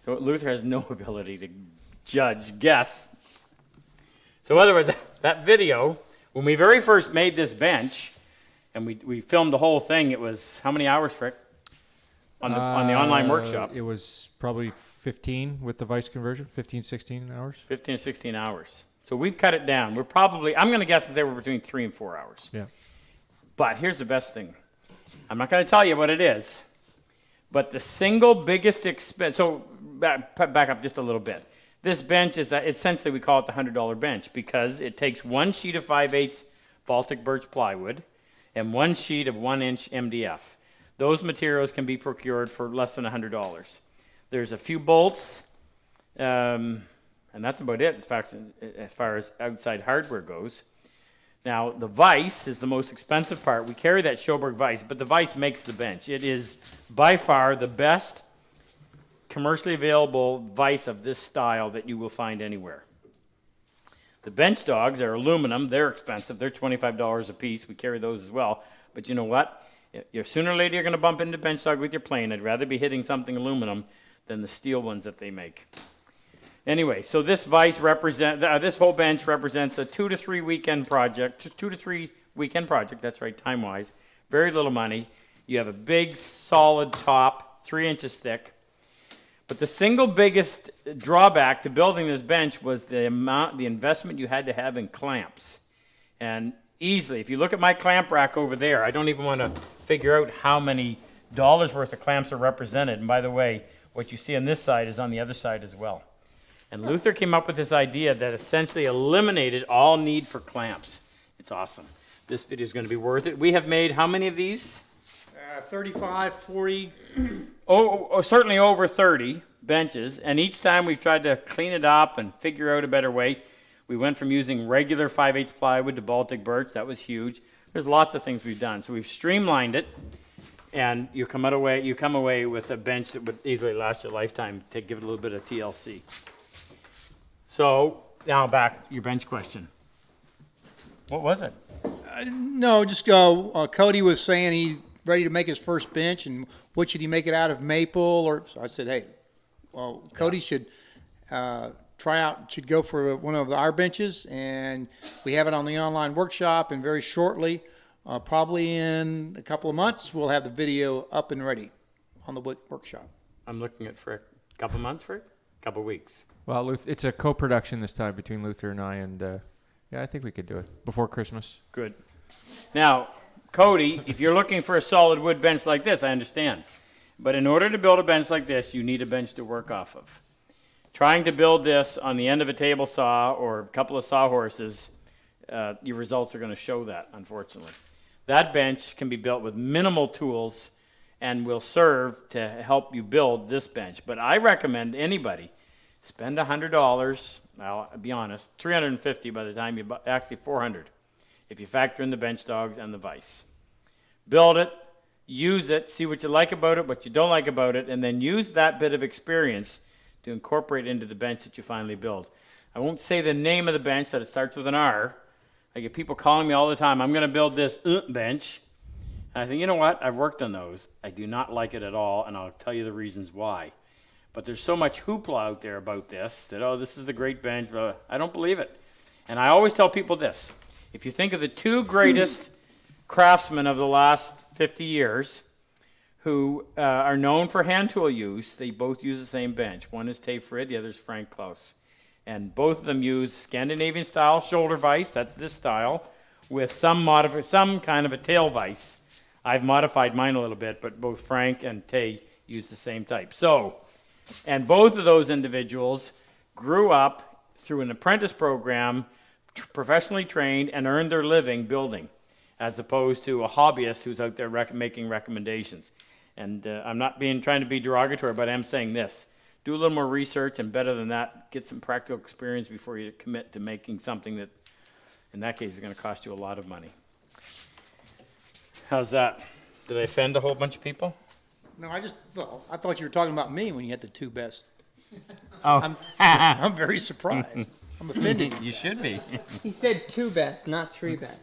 So Luther has no ability to guess. So in other words, that video, when we very first made this bench, and we filmed the whole thing, it was how many hours, Frick? On the online workshop. It was probably 15 with the vice conversion, 15, 16 hours. 15 or 16 hours. So we've cut it down. We're probably, I'm going to guess that they were between 3 and 4 hours. Yeah. But here's the best thing. I'm not going to tell you what it is, but the single biggest expense, so back up just a little bit. This bench is essentially, we call it the $100 bench because it takes one sheet of 5/8 Baltic birch plywood and one sheet of 1-inch MDF. Those materials can be procured for less than $100. There's a few bolts, and that's about it as far as outside hardware goes. Now, the vise is the most expensive part. We carry that Schoberg vise, but the vise makes the bench. It is by far the best commercially available vise of this style that you will find anywhere. The bench dogs are aluminum. They're expensive. They're $25 a piece. We carry those as well. But you know what? Sooner or later you're going to bump into bench dog with your plane. I'd rather be hitting something aluminum than the steel ones that they make. Anyway, so this this whole bench represents a 2 to 3 weekend project. 2 to 3 weekend project. That's right, time-wise. Very little money. You have a big, solid top, 3 inches thick. But the single biggest drawback to building this bench was the investment you had to have in clamps. And easily, if you look at my clamp rack over there, I don't even want to figure out how many dollars worth of clamps are represented. And by the way, what you see on this side is on the other side as well. And Luther came up with this idea that essentially eliminated all need for clamps. It's awesome. This video is going to be worth it. We have made how many of these? 35, 40. Certainly over 30 benches. And each time we've tried to clean it up and figure out a better way. We went from using regular 5/8 plywood to Baltic birch. That was huge. There's lots of things we've done. So we've streamlined it, and you come away with a bench that would easily last your lifetime to give it a little bit of TLC. So now back your bench question. What was it? No, just go. Cody was saying he's ready to make his first bench, and what should he make it out of, maple? Or so I said, hey, well, Cody should should go for one of our benches, and we have it on the online workshop, and very shortly, probably in a couple of months, we'll have the video up and ready on the workshop. I'm looking at for a couple months, for a couple weeks. Well, it's a co-production this time between Luther and I, and yeah, I think we could do it before Christmas. Good. Now, Cody, if you're looking for a solid wood bench like this, I understand. But in order to build a bench like this, you need a bench to work off of. Trying to build this on the end of a table saw or a couple of sawhorses, your results are going to show that, unfortunately. That bench can be built with minimal tools and will serve to help you build this bench. But I recommend anybody spend $100. I'll be honest, $350 by the time you actually $400 if you factor in the bench dogs and the vise. Build it, use it, see what you like about it, what you don't like about it, and then use that bit of experience to incorporate into the bench that you finally build. I won't say the name of the bench, that it starts with an R, I get people calling me all the time. I'm going to build this bench. And I think, you know what? I've worked on those. I do not like it at all, and I'll tell you the reasons why. But there's so much hoopla out there about this that, oh, this is a great bench. I don't believe it. And I always tell people this. If you think of the two greatest craftsmen of the last 50 years who are known for hand tool use, they both use the same bench. One is Tay Frid, the other is Frank Klaus. And both of them use Scandinavian style shoulder vise, that's this style, with some kind of a tail vise. I've modified mine a little bit, but both Frank and Tay use the same type. So, and both of those individuals grew up through an apprentice program, professionally trained, and earned their living building, as opposed to a hobbyist who's out there making recommendations. And I'm not trying to be derogatory, but I'm saying this. Do a little more research, and better than that, get some practical experience before you commit to making something that, in that case, is going to cost you a lot of money. How's that? Did I offend a whole bunch of people? No, I thought you were talking about me when you had the two best. Oh, I'm very surprised. I'm offended. you should be. He said 2 best, not 3 best.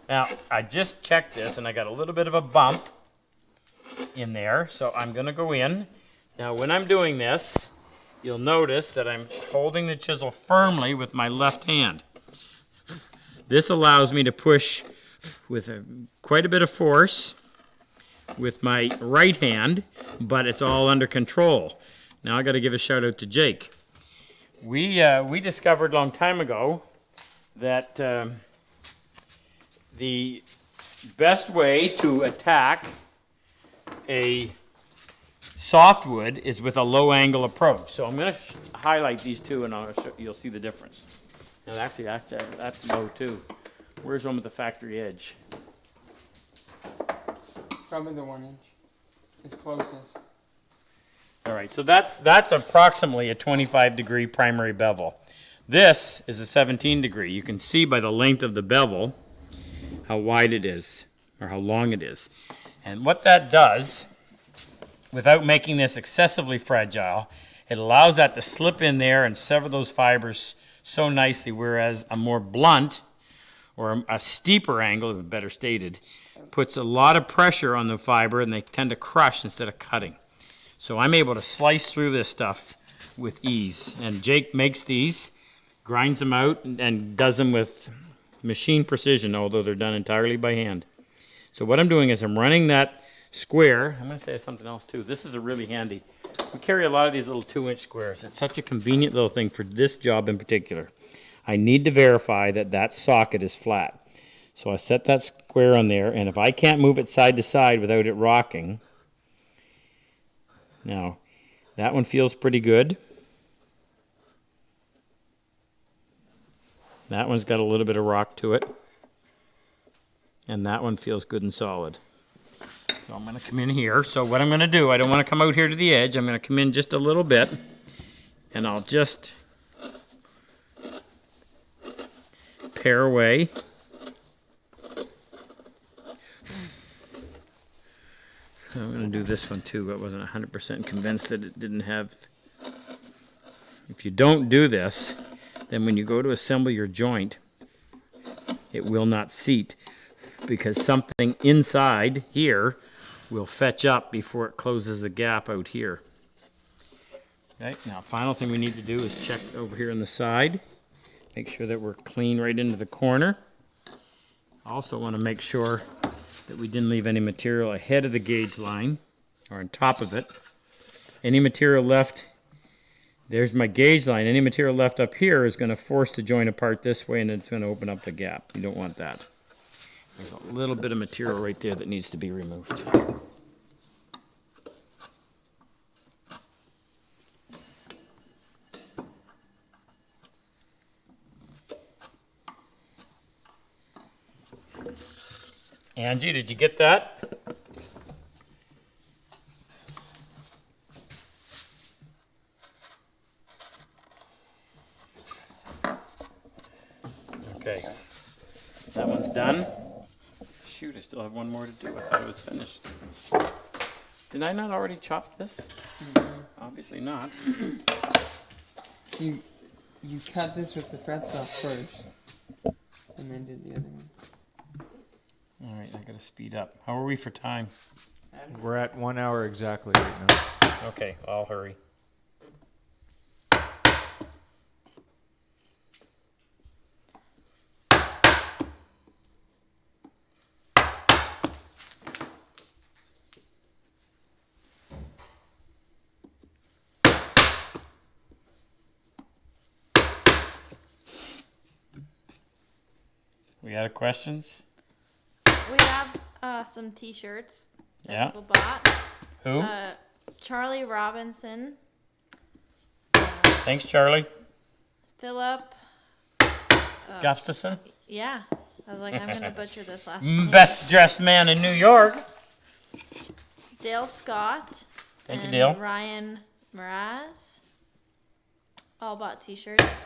Now, I just checked this, and I got a little bit of a bump in there, so I'm going to go in. Now, when I'm doing this, you'll notice that I'm holding the chisel firmly with my left hand. This allows me to push with quite a bit of force with my right hand, but it's all under control. Now, I got to give a shout out to Jake. We discovered a long time ago that the best way to attack a softwood is with a low angle approach. So I'm going to highlight these two, and you'll see the difference. Now, actually, that's low too. Where's one with the factory edge? Probably the 1 inch. It's closest. All right, so that's approximately a 25-degree primary bevel. This is a 17-degree. You can see by the length of the bevel how wide it is, or how long it is. And what that does, without making this excessively fragile, it allows that to slip in there and sever those fibers so nicely, whereas a more blunt or a steeper angle, better stated, puts a lot of pressure on the fiber, and they tend to crush instead of cutting. So I'm able to slice through this stuff with ease. And Jake makes these, grinds them out, and does them with machine precision, although they're done entirely by hand. So what I'm doing is I'm running that square. I'm going to say something else too. This is a really handy. We carry a lot of these little 2-inch squares. It's such a convenient little thing for this job in particular. I need to verify that that socket is flat. So I set that square on there, and if I can't move it side to side without it rocking, now that one feels pretty good. That one's got a little bit of rock to it. And that one feels good and solid. So I'm going to come in here. So what I'm going to do, I don't want to come out here to the edge. I'm going to come in just a little bit. And I'll just pare away. So I'm going to do this one too. I wasn't 100% convinced that it didn't have... If you don't do this, then when you go to assemble your joint, it will not seat, because something inside here will fetch up before it closes the gap out here. Okay, now final thing we need to do is check over here on the side. Make sure that we're clean right into the corner. Also want to make sure that we didn't leave any material ahead of the gauge line or on top of it. Any material left, there's my gauge line. Any material left up here is going to force the joint apart this way, and it's going to open up the gap. You don't want that. There's a little bit of material right there that needs to be removed. Angie, did you get that? Okay. That one's done. Shoot, I still have one more to do. I thought it was finished. Did I not already chop this? Obviously not. You cut this with the fret saw first. and then did the other one. All right, I gotta speed up. How are we for time? We're at 1 hour exactly right now. Okay, I'll hurry. We got questions? We have some T-shirts that Yeah. people bought. Who? Charlie Robinson, Thanks, Charlie. Philip. Gustafson. Yeah, I was like, I'm gonna butcher this last name. Best dressed man in New York. Dale Scott. Thank you, and Dale. Ryan Mraz. All bought T-shirts.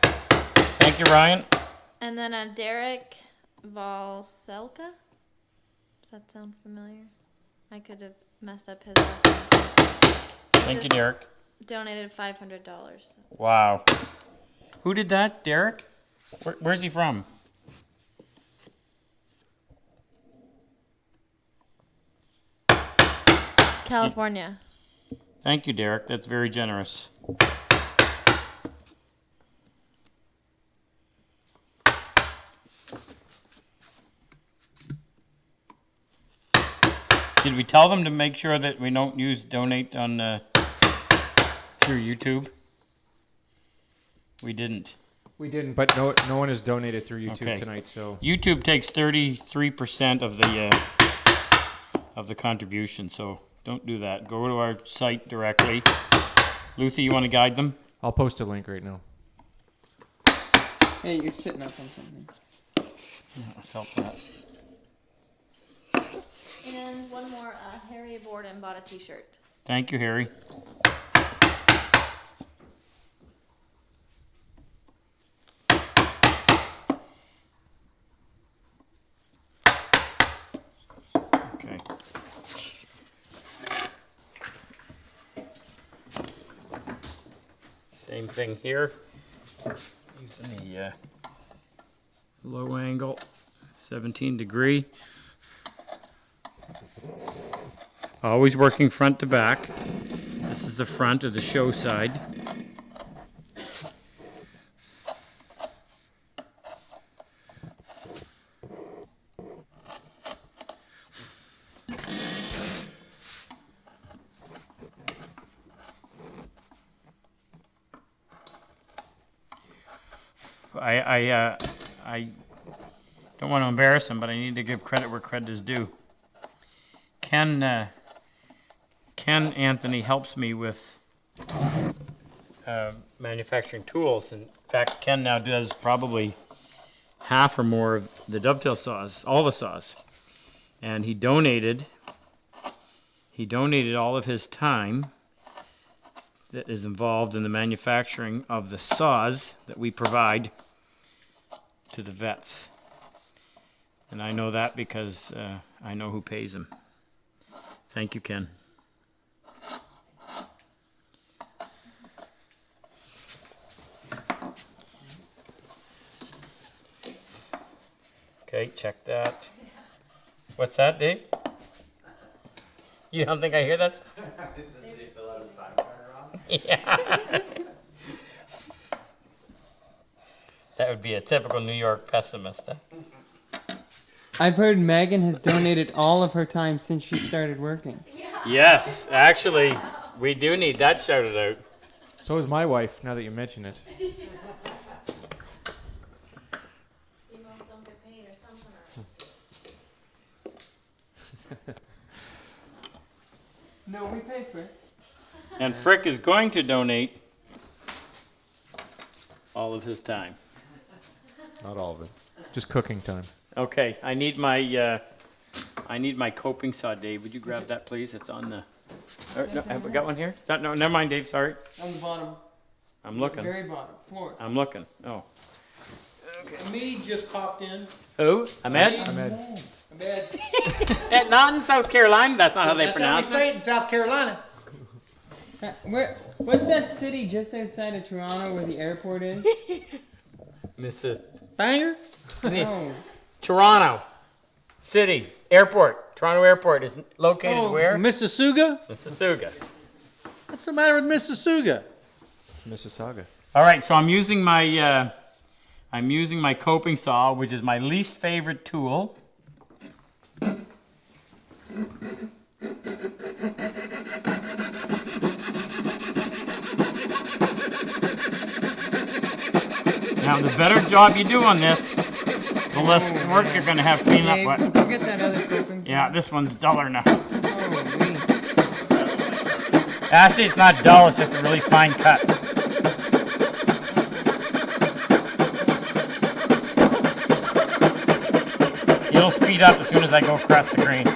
Thank you, Ryan. And then Derek Valselka. Does that sound familiar? I could have messed up his last name. Thank you, Just Derek. Donated $500. Wow. Who did that? Derek? Where's he from? California. Thank you, Derek. That's very generous. Did we tell them to make sure that we don't use donate on through YouTube? We didn't. We didn't, but no one has donated through YouTube Okay. tonight, so YouTube takes 33% of the contribution, so don't do that. Go to our site directly. Lucy, you want to guide them? I'll post a link right now. Hey, you're sitting up on something. Yeah, I felt that. And one more. Harry Borden bought a T-shirt. Thank you, Harry. Okay. Same thing here. Using the low angle, 17 degree. Always working front to back. This is the front of the show side. I don't want to embarrass him, but I need to give credit where credit is due. Ken Anthony helps me with manufacturing tools. In fact, Ken now does probably half or more of the dovetail saws, all the saws. And he donated all of his time that is involved in the manufacturing of the saws that we provide to the vets. And I know that because I know who pays him. Thank you, Ken. Okay, check that. What's that, Dave? You don't think I hear that? Did he fill out his time card wrong? Yeah. That would be a typical New York pessimist. Huh? I've heard Megan has donated all of her time since she started working. Yes, actually, we do need that shouted out. So is my wife, now that you mention it. Females don't get paid or something. No, we paid for it. And Frick is going to donate all of his time. Not all of it. Just cooking time. Okay, I need my coping saw, Dave. Would you grab that, please? It's on the. No, have we got one here? No, never mind, Dave. Sorry. On the bottom. I'm looking. Very bottom. Floor. I'm looking. Oh. Mead just popped in. Who? Ahmed? Ahmed. Ahmed. Not in South Carolina. That's not how they That's how we pronounce say it. it in South Carolina. What's that city just outside of Toronto where the airport is? Banger? Oh, Toronto City Airport. Toronto Airport is located where? Mississauga? Mississauga. What's the matter with Mississauga? It's Mississauga. All right, so I'm using my coping saw, which is my least favorite tool. Now, the better job you do on this, the less work you're going to have cleaning up. Dave, What? forget that other coping. Yeah, this one's duller now. Holy. Actually, it's not dull, it's just a really fine cut. It'll speed up as soon as I go across the grain.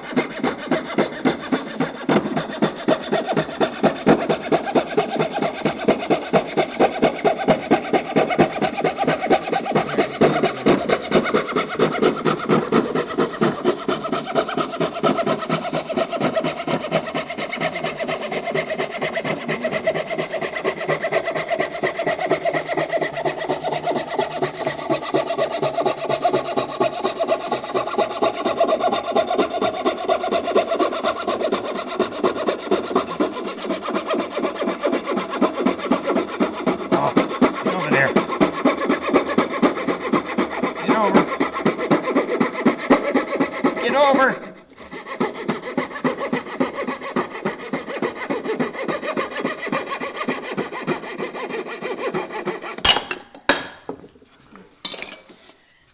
Over.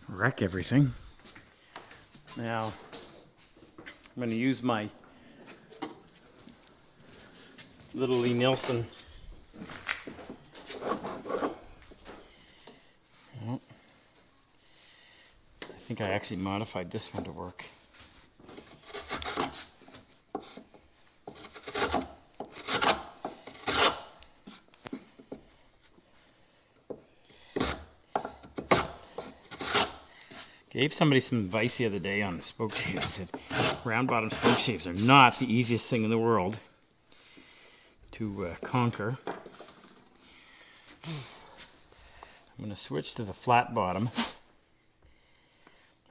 Wreck everything. Now, I'm going to use my little Lee Nielsen. I think I actually modified this one to work. Gave somebody some advice the other day on the spoke shave. I said, round bottom spoke shaves are not the easiest thing in the world to conquer. I'm going to switch to the flat bottom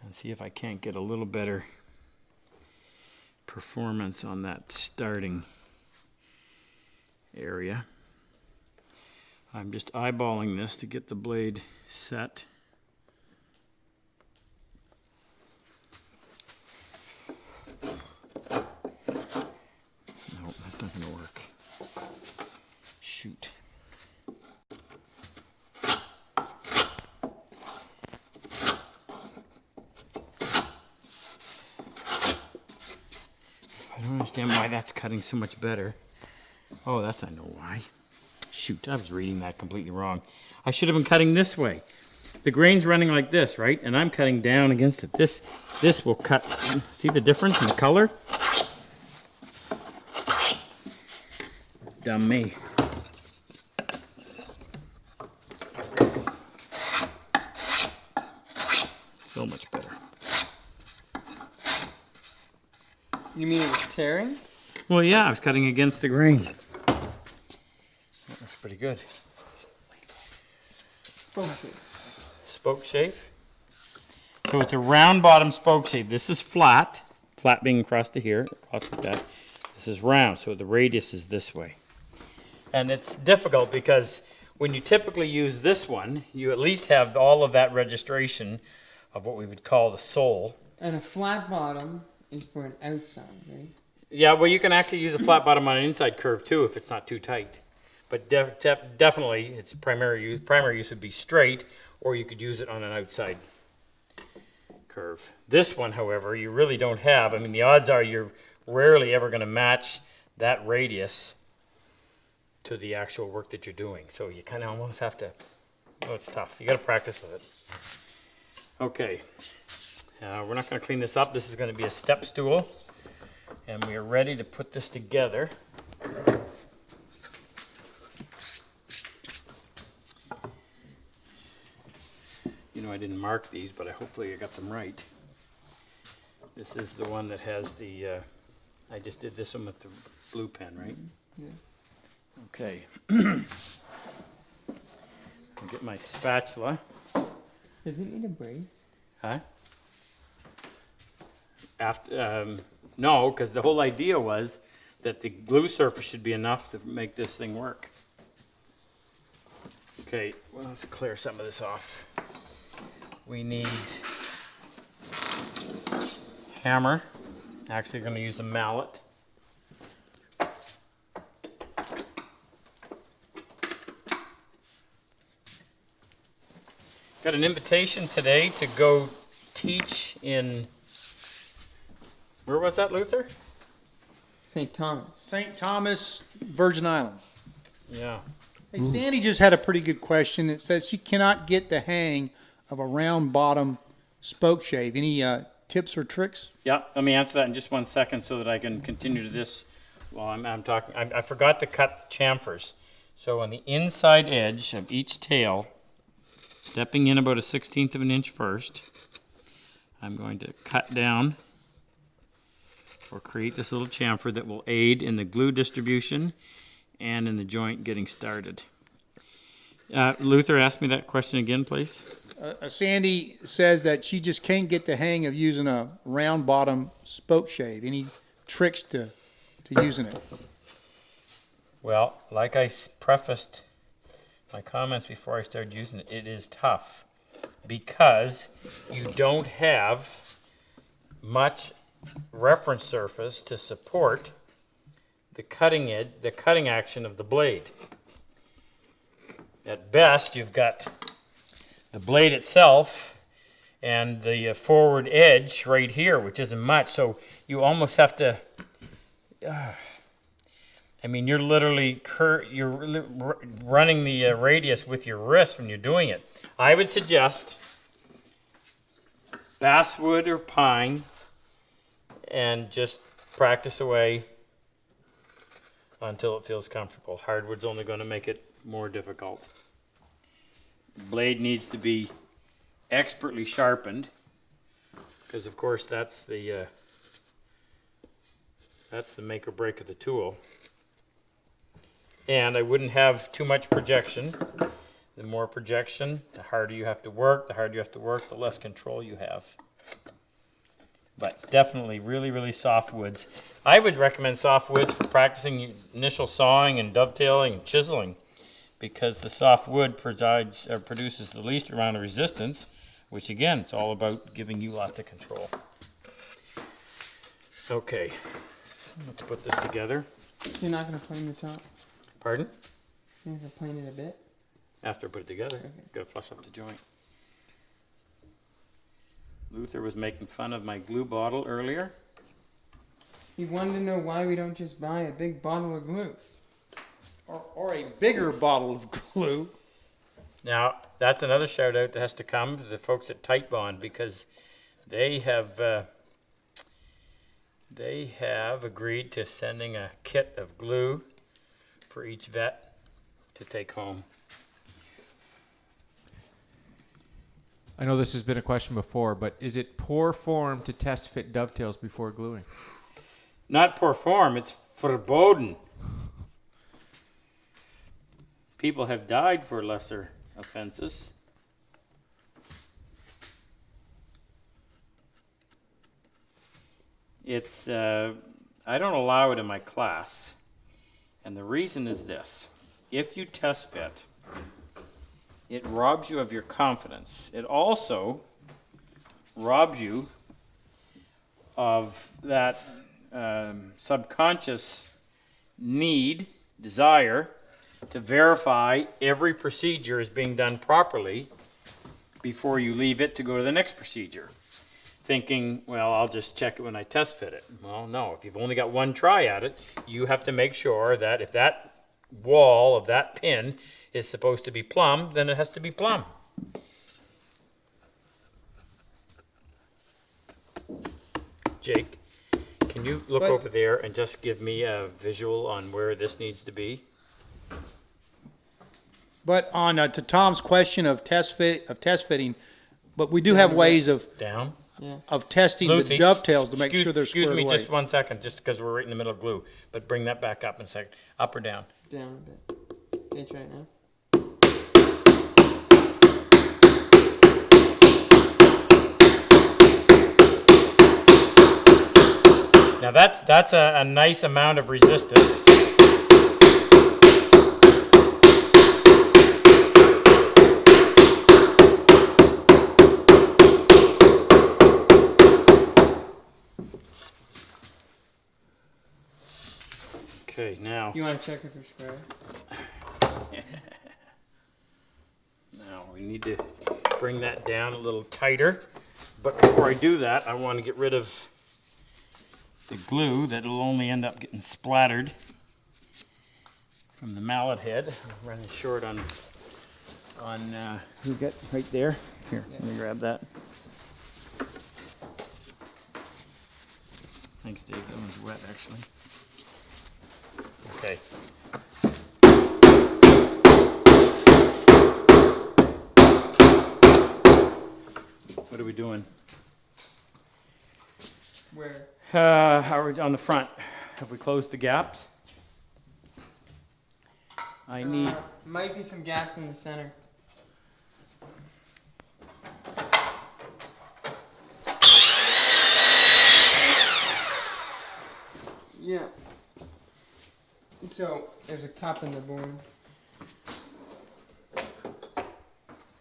and see if I can't get a little better performance on that starting area. I'm just eyeballing this to get the blade set. No, that's not going to work. Shoot. I don't understand why that's cutting so much better. Oh, I know why. Shoot, I was reading that completely wrong. I should have been cutting this way. The grain's running like this, right? And I'm cutting down against it. This will cut. See the difference in the color? Dumb me. So much better. You mean it was tearing? Well, yeah, I was cutting against the grain. That looks pretty good. Spoke shave. Spoke shave. So it's a round bottom spoke shave. This is flat. Flat being across to here, across like that. This is round, so the radius is this way. And it's difficult because when you typically use this one, you at least have all of that registration of what we would call the sole. And a flat bottom is for an outside, right? Yeah, well, you can actually use a flat bottom on an inside curve too if it's not too tight. But definitely, its primary use would be straight, or you could use it on an outside curve. This one, however, you really don't have. I mean, the odds are you're rarely ever going to match that radius to the actual work that you're doing. So you kind of almost have to, well, it's tough. You got to practice with it. Okay, we're not going to clean this up. This is going to be a step stool, and we are ready to put this together. You know, I didn't mark these, but hopefully I got them right. This is the one that has the, I just did this one with the blue pen, right? Yeah. Okay. I'll get my spatula. Does it need a brace? Huh? No, because the whole idea was that the glue surface should be enough to make this thing work. Okay, well, let's clear some of this off. We need hammer. Actually, going to use a mallet. Got an invitation today to go teach in, where was that, Luther? St. Thomas. St. Thomas, Virgin Islands. Yeah. Hey, Sandy just had a pretty good question. It says she cannot get the hang of a round bottom spoke shave. Any tips or tricks? Yeah, let me answer that in just 1 second so that I can continue to this while I'm talking. I forgot to cut chamfers. So on the inside edge of each tail, stepping in about a 1/16 of an inch first, I'm going to cut down or create this little chamfer that will aid in the glue distribution and in the joint getting started. Luther, ask me that question again, please. Sandy says that she just can't get the hang of using a round bottom spoke shave. Any tricks to using it? Well, like I prefaced my comments before I started using it, it is tough because you don't have much reference surface to support the cutting edge, the cutting action of the blade. At best, you've got the blade itself and the forward edge right here, which isn't much. So you almost have to. I mean, you're literally running the radius with your wrist when you're doing it. I would suggest basswood or pine, and just practice away until it feels comfortable. Hardwood's only going to make it more difficult. Blade needs to be expertly sharpened, because of course that's the make or break of the tool. And I wouldn't have too much projection. The more projection, the harder you have to work. The harder you have to work, the less control you have. But definitely really, really soft woods. I would recommend soft woods for practicing initial sawing and dovetailing and chiseling, because the soft wood produces the least amount of resistance, which again, it's all about giving you lots of control. Okay, let's put this together. You're not going to plane the top? Pardon? You're going to plane it a bit? After I put it together, gotta flush up the joint. Luther was making fun of my glue bottle earlier. He wanted to know why we don't just buy a big bottle of glue. Or a bigger bottle of glue. Now, that's another shout out that has to come to the folks at Tight Bond, because they have agreed to sending a kit of glue for each vet to take home. I know this has been a question before, but is it poor form to test fit dovetails before gluing? Not poor form, it's verboten. People have died for lesser offenses. It's, I don't allow it in my class. And the reason is this. If you test fit, it robs you of your confidence. It also robs you of that subconscious desire to verify every procedure is being done properly before you leave it to go to the next procedure. Thinking, well, I'll just check it when I test fit it. Well, no, if you've only got one try at it, you have to make sure that if that wall of that pin is supposed to be plumb, then it has to be plumb. Jake, can you look over there and just give me a visual on where this needs to be? But on to Tom's question of test fitting, but we do have ways of Down. testing the Lucy, dovetails to make sure they're squared Excuse me away. just 1 second, just because we're right in the middle of glue. But bring that back up in a second. Up or down? Down a bit. Pinch right now. Now that's a nice amount of resistance. Okay, now. You want to check if you're square? Now we need to bring that down a little tighter. But before I do that, I want to get rid of the glue that'll only end up getting splattered from the mallet head. I'm running short on you got right there. Here, let me grab that. Thanks, Dave. That one's wet, actually. Okay. What are we doing? Where? How are we on the front? Have we closed the gaps? I need. Might be some gaps in the center. Yeah. So there's a cup in the board.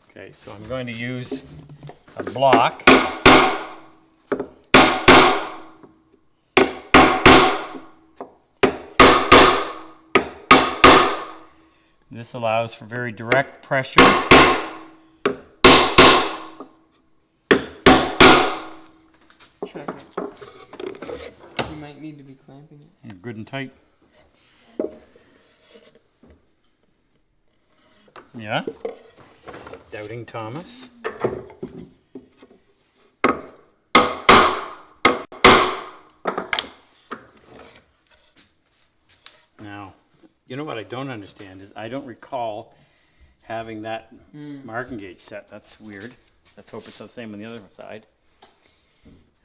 Okay, so I'm going to use a block. This allows for very direct pressure. Check it. You might need to be clamping it. You're good and tight. Yeah. Doubting Thomas. Now, you know what I don't understand is I don't recall having that marking gauge set. That's weird. Let's hope it's the same on the other side.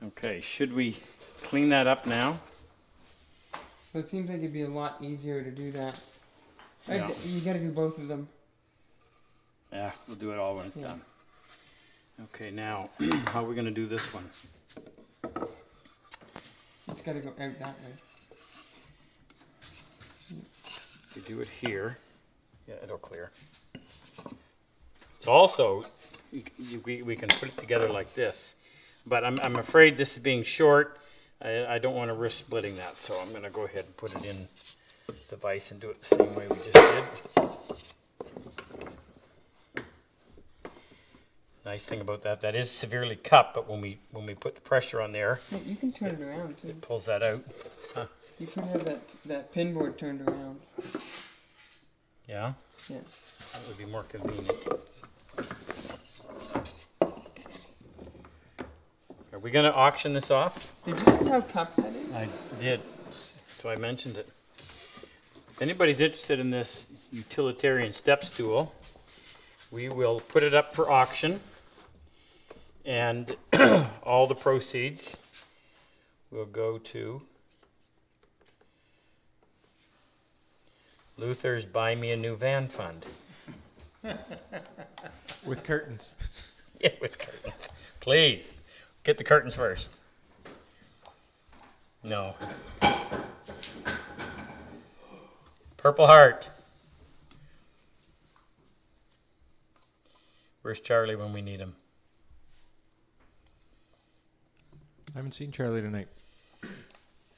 Okay, should we clean that up now? But it seems like it'd be a lot easier to do that. Yeah. You gotta do both of them. Yeah, we'll do it all when it's done. Okay, now, how are we going to do this one? It's gotta go out that way. We do it here. Yeah, it'll clear. It's also, we can put it together like this. But I'm afraid this is being short. I don't want to risk splitting that, so I'm going to go ahead and put it in the vise and do it the same way we just did. Nice thing about that is severely cupped, but when we put the pressure on there, Hey, you can turn it around too. it pulls that out. You could have that pin board turned around. Yeah? Yeah. That would be more convenient. Are we going to auction this off? Did you see how cupped that is? I did, so I mentioned it. If anybody's interested in this utilitarian step stool, we will put it up for auction, and all the proceeds will go to Luther's Buy Me a New Van Fund. With curtains. Yeah, with curtains. Please, get the curtains first. No. Purple Heart. Where's Charlie when we need him? I haven't seen Charlie tonight.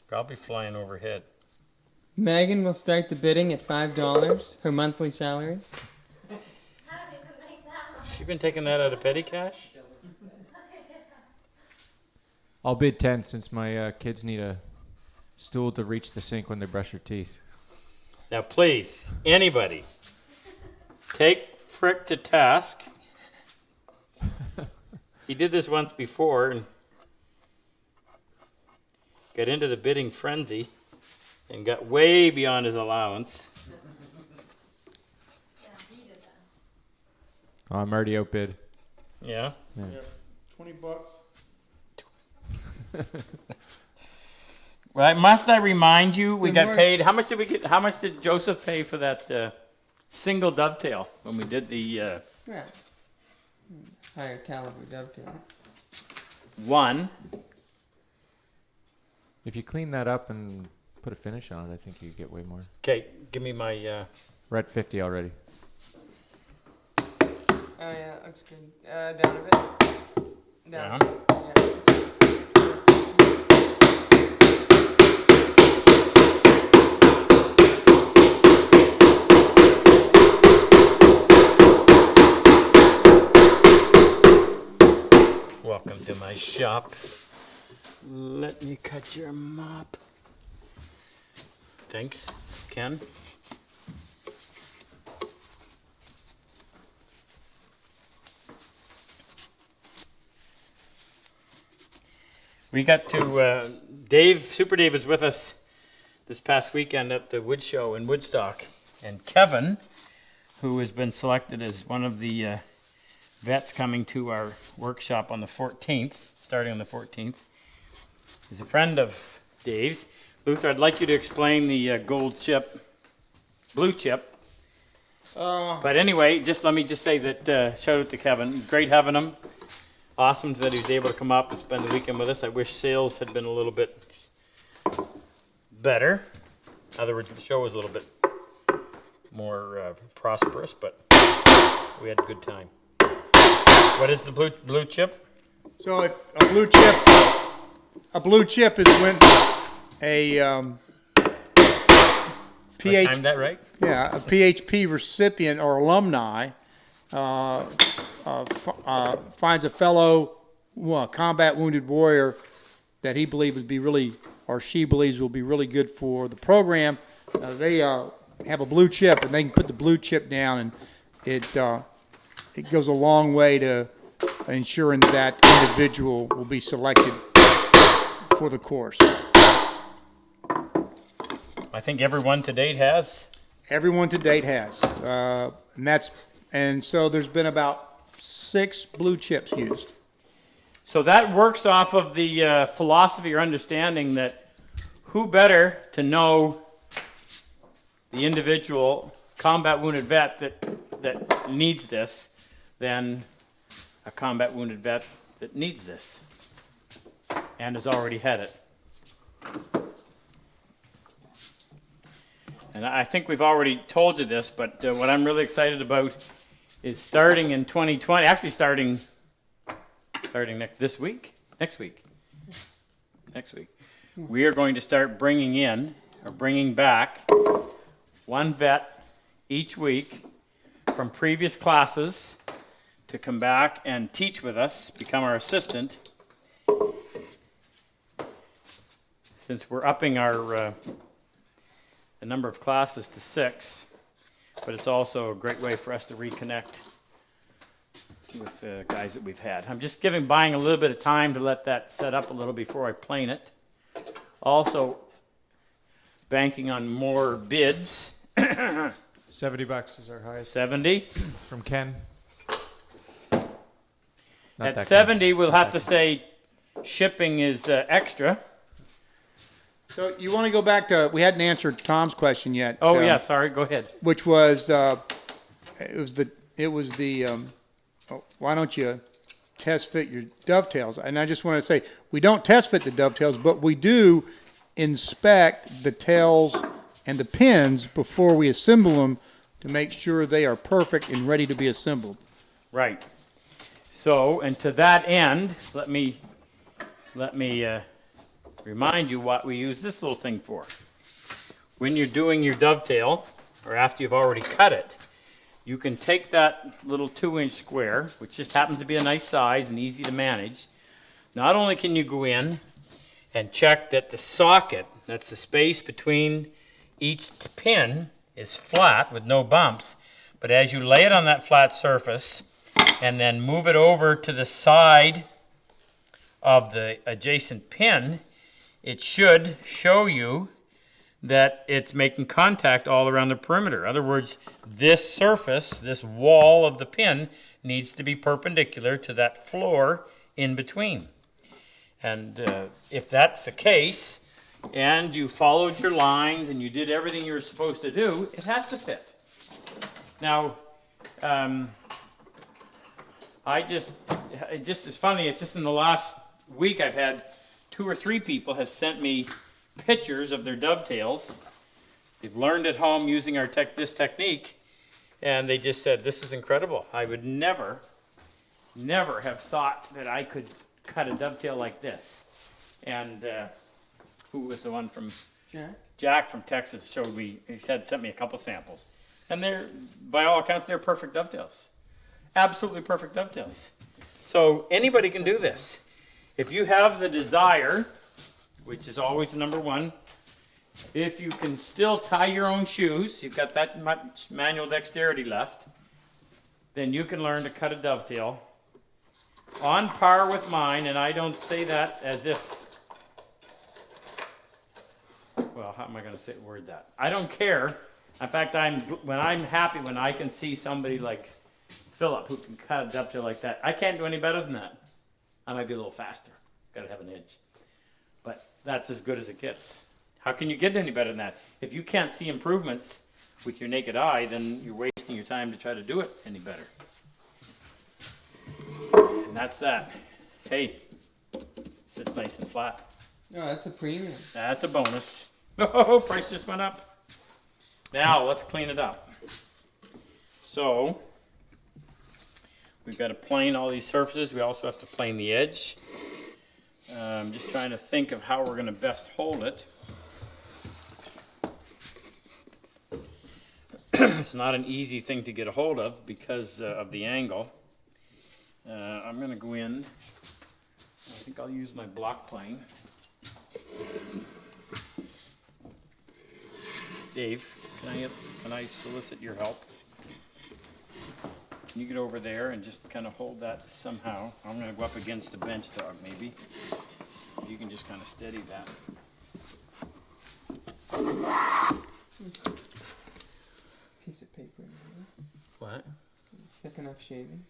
Probably flying overhead. Megan will start the bidding at $5, her monthly salary. She been taking that out of petty cash? I'll bid 10 since my kids need a stool to reach the sink when they brush their teeth. Now please, anybody, take Frick to task. He did this once before and got into the bidding frenzy and got way beyond his allowance. Oh, I'm already outbid. Yeah? Yeah. $20. Well, must I remind you, we The got more- paid, how much did we get, how much did Joseph pay for that single dovetail when we did the Yeah. Higher caliber dovetail. one? If you clean that up and put a finish on it, I think you get way more. Okay, give me my. We're at 50 already. Oh yeah, that looks good. Down a bit. Down. Yeah. Welcome to my shop. Let me cut your mop. Thanks, Ken. We got to, Dave, Super Dave was with us this past weekend at the wood show in Woodstock. And Kevin, who has been selected as one of the vets coming to our workshop on the 14th, starting on the 14th, is a friend of Dave's. Luther, I'd like you to explain the gold chip, blue chip. But anyway, let me just say that shout out to Kevin. Great having him. Awesome that he was able to come up and spend the weekend with us. I wish sales had been a little bit better. In other words, the show was a little bit more prosperous, but we had a good time. What is the blue chip? So if a blue chip is when a Did I time that right? Yeah, a PHP recipient or alumni finds a fellow combat wounded warrior that he believes would be really, or she believes will be really good for the program. They have a blue chip, and they can put the blue chip down, and it goes a long way to ensuring that individual will be selected for the course. I think everyone to date has. Everyone to date has, and so there's been about 6 blue chips used. So that works off of the philosophy or understanding that who better to know the individual combat wounded vet that needs this than a combat wounded vet that needs this and has already had it. And I think we've already told you this, but what I'm really excited about is starting in 2020, actually starting next week, we are going to start bringing back one vet each week from previous classes to come back and teach with us, become our assistant. Since we're upping our the number of classes to 6, but it's also a great way for us to reconnect with the guys that we've had. I'm just buying a little bit of time to let that set up a little before I plane it. Also, banking on more bids. $70 is our highest 70. from Ken. At 70, we'll have to say shipping is extra. So you want to go back to, we hadn't answered Tom's question yet. Oh, yeah, sorry, go ahead. Which was, why don't you test fit your dovetails? And I just want to say, we don't test fit the dovetails, but we do inspect the tails and the pins before we assemble them to make sure they are perfect and ready to be assembled. Right. So, and to that end, let me remind you what we use this little thing for. When you're doing your dovetail, or after you've already cut it, you can take that little 2-inch square, which just happens to be a nice size and easy to manage. Not only can you go in and check that the socket, that's the space between each pin, is flat with no bumps, but as you lay it on that flat surface and then move it over to the side of the adjacent pin, it should show you that it's making contact all around the perimeter. In other words, this surface, this wall of the pin, needs to be perpendicular to that floor in between. And if that's the case, and you followed your lines and you did everything you were supposed to do, it has to fit. Now, it's funny, it's just in the last week I've had 2 or 3 people have sent me pictures of their dovetails. They've learned at home using this technique, and they just said, this is incredible. I would never have thought that I could cut a dovetail like this. And who was the one from Yeah. Jack from Texas showed me, sent me a couple samples. And they're, by all accounts, they're perfect dovetails. Absolutely perfect dovetails. So anybody can do this. If you have the desire, which is always the number one, if you can still tie your own shoes, you've got that much manual dexterity left, then you can learn to cut a dovetail on par with mine, and I don't say that as if, well, how am I going to word that? I don't care. In fact, I'm happy when I can see somebody like Philip who can cut a dovetail like that. I can't do any better than that. I might be a little faster. Got to have an edge. But that's as good as it gets. How can you get any better than that? If you can't see improvements with your naked eye, then you're wasting your time to try to do it any better. And that's that. Hey, sits nice and flat. No, that's a premium. That's a bonus. Oh, price just went up. Now let's clean it up. So we've got to plane all these surfaces. We also have to plane the edge. I'm just trying to think of how we're going to best hold it. It's not an easy thing to get a hold of because of the angle. I'm going to go in. I think I'll use my block plane. Dave, can I solicit your help? Can you get over there and just kind of hold that somehow? I'm going to go up against the bench dog maybe. You can just kind of steady that. Piece of paper in here. What? Thick enough shaving.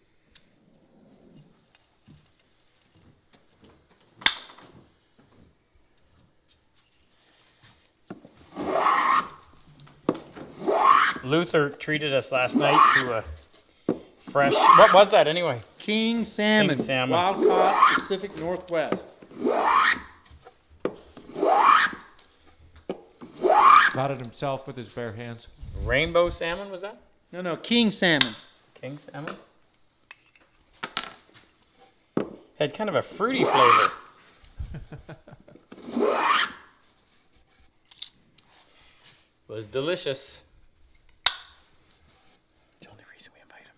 Luther treated us last night to a fresh, what was that anyway? King salmon, King salmon. wild caught Pacific Northwest. Caught it himself with his bare hands. Rainbow salmon, was that? No, king salmon. King salmon? Had kind of a fruity flavor. Was delicious. The only reason we invite him.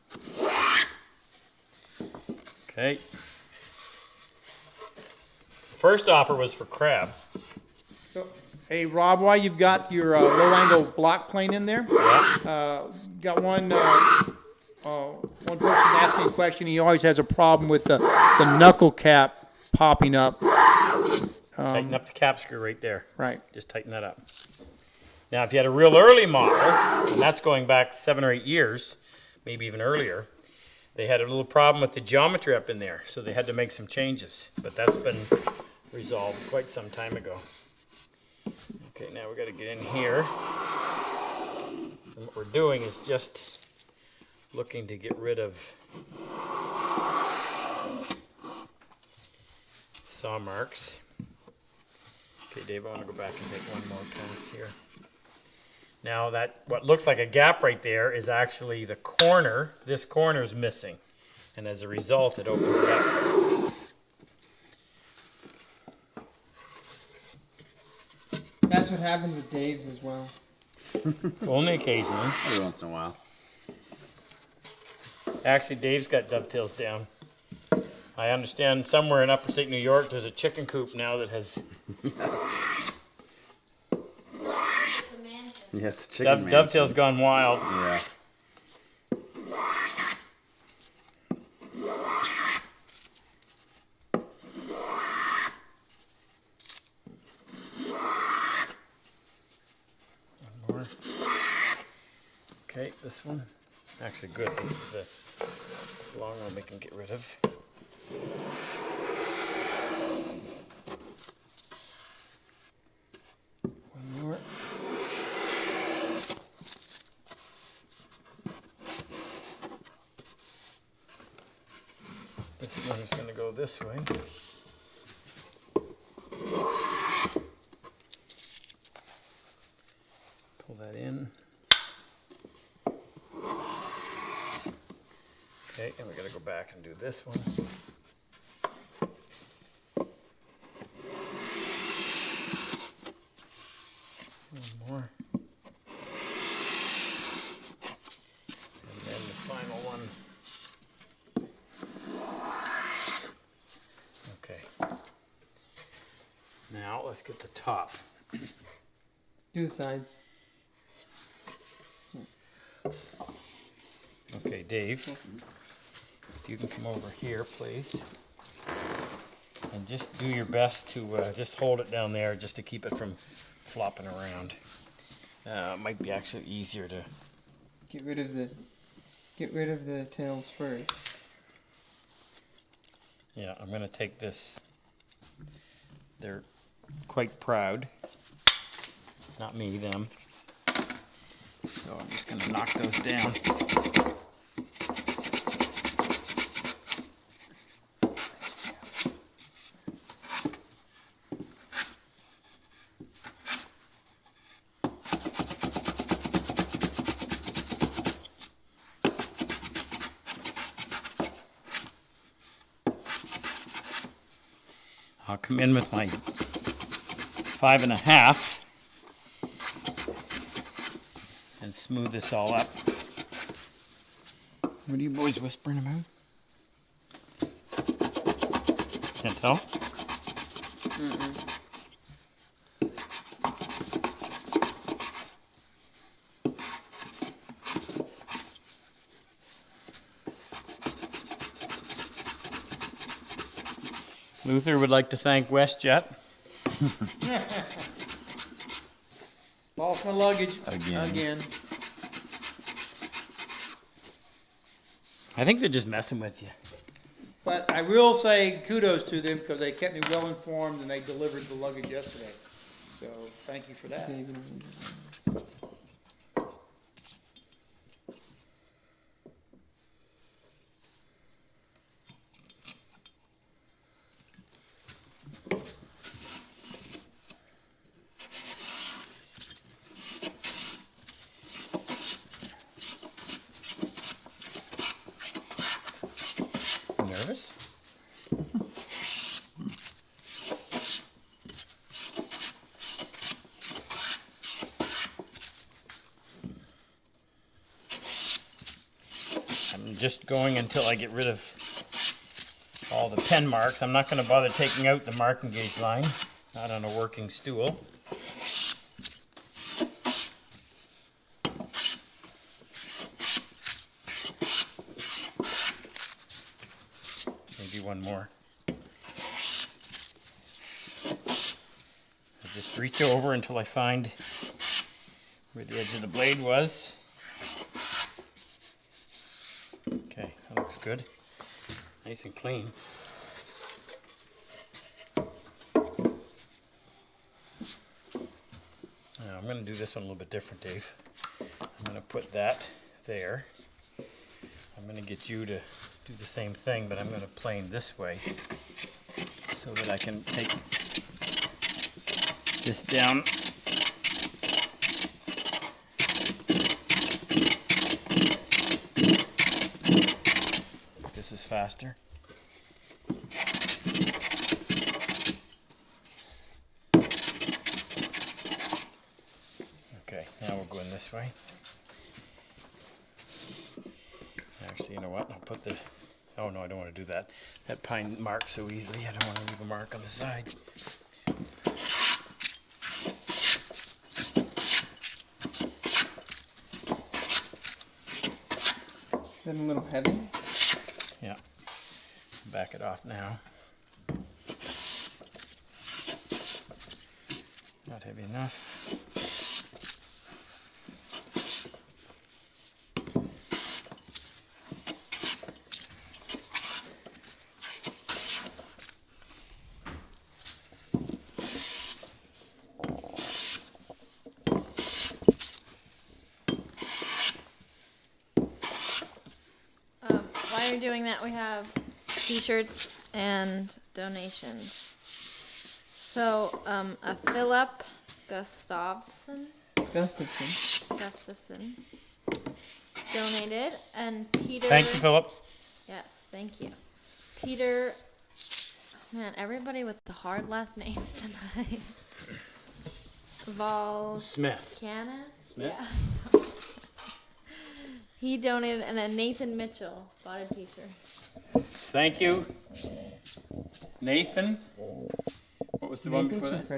Okay. First offer was for crab. So, hey, Rob, while you've got your low-angle block plane in there, Yeah. got one person asking a question. He always has a problem with the knuckle cap popping up. Tighten up the cap screw right there. Right. Just tighten that up. Now, if you had a real early model, and that's going back 7 or 8 years, maybe even earlier, they had a little problem with the geometry up in there, so they had to make some changes. But that's been resolved quite some time ago. Okay, now we got to get in here. And what we're doing is just looking to get rid of saw marks. Okay, Dave, I want to go back and take one more pass here. Now that what looks like a gap right there is actually the corner. This corner is missing, and as a result, it opens it up. That's what happened with Dave's as well. Only occasionally. Every once in a while. Actually, Dave's got dovetails down. I understand somewhere in upstate New York there's a chicken coop now that has The mansion. Yeah, it's a chicken man. dovetails gone wild. Yeah. One more. Okay, this one. Actually, good. This is a long one we can get rid of. One more. This one is going to go this way. back and do this one. One more. And then the final one. Okay. Now let's get the top. Do the sides. Okay, Dave, if you can come over here, please. And just do your best to just hold it down there just to keep it from flopping around. It might be actually easier to... Get rid of the tails first. Yeah, I'm going to take this. They're quite proud. Not me, them. So I'm just going to knock those down. I'll come in with my 5.5 and smooth this all up. What are you boys whispering about? Can't tell? Luther would like to thank WestJet. Lost my luggage Again. I think they're just messing with you. But I will say kudos to them because they kept me well informed and they delivered the luggage yesterday. So thank you for that. David. Nervous? I'm just going until I get rid of all the pen marks. I'm not going to bother taking out the marking gauge line, not on a working stool. Maybe one more. I just reach over until I find where the edge of the blade was. Okay, that looks good. Nice and clean. Now, I'm going to do this one a little bit different, Dave. I'm going to put that there. I'm going to get you to do the same thing, but I'm going to plane this way so that I can take this down. This is faster. Okay, now we're going this way. Actually, you know what? I'll put the... Oh, no, I don't want to do that. That pine marks so easily. I don't want to leave a mark on the side. Is that a little heavy? Yeah. Back it off now. Not heavy enough. While you're doing that, we have t-shirts and donations. So, a Philip Gustafson Gustafson. donated, and Peter. Thank you, Philip. Yes, thank you. Peter, man, everybody with the hard last names tonight. Smith. Smith? Yeah. He donated, and then Nathan Mitchell bought a t-shirt. Thank you. Nathan. What was the one before that?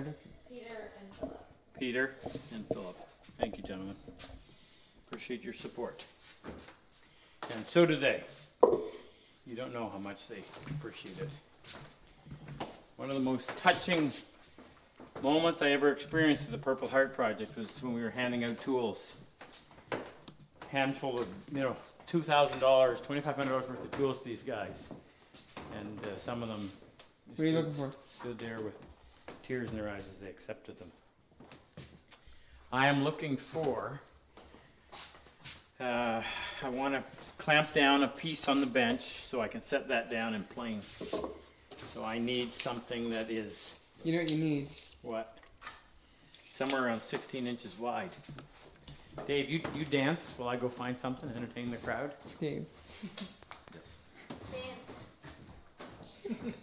Peter and Philip. Peter and Philip. Thank you, gentlemen. Appreciate your support. And so do they. You don't know how much they appreciate it. One of the most touching moments I ever experienced with the Purple Heart Project was when we were handing out tools. Handful of, $2,000, $2,500 worth of tools to these guys. And some of them What are you looking for? stood there with tears in their eyes as they accepted them. I am looking for, I want to clamp down a piece on the bench so I can set that down in plane. So I need something that is, You know what you need? what? Somewhere around 16 inches wide. Dave, you dance while I go find something to entertain the crowd. Dave.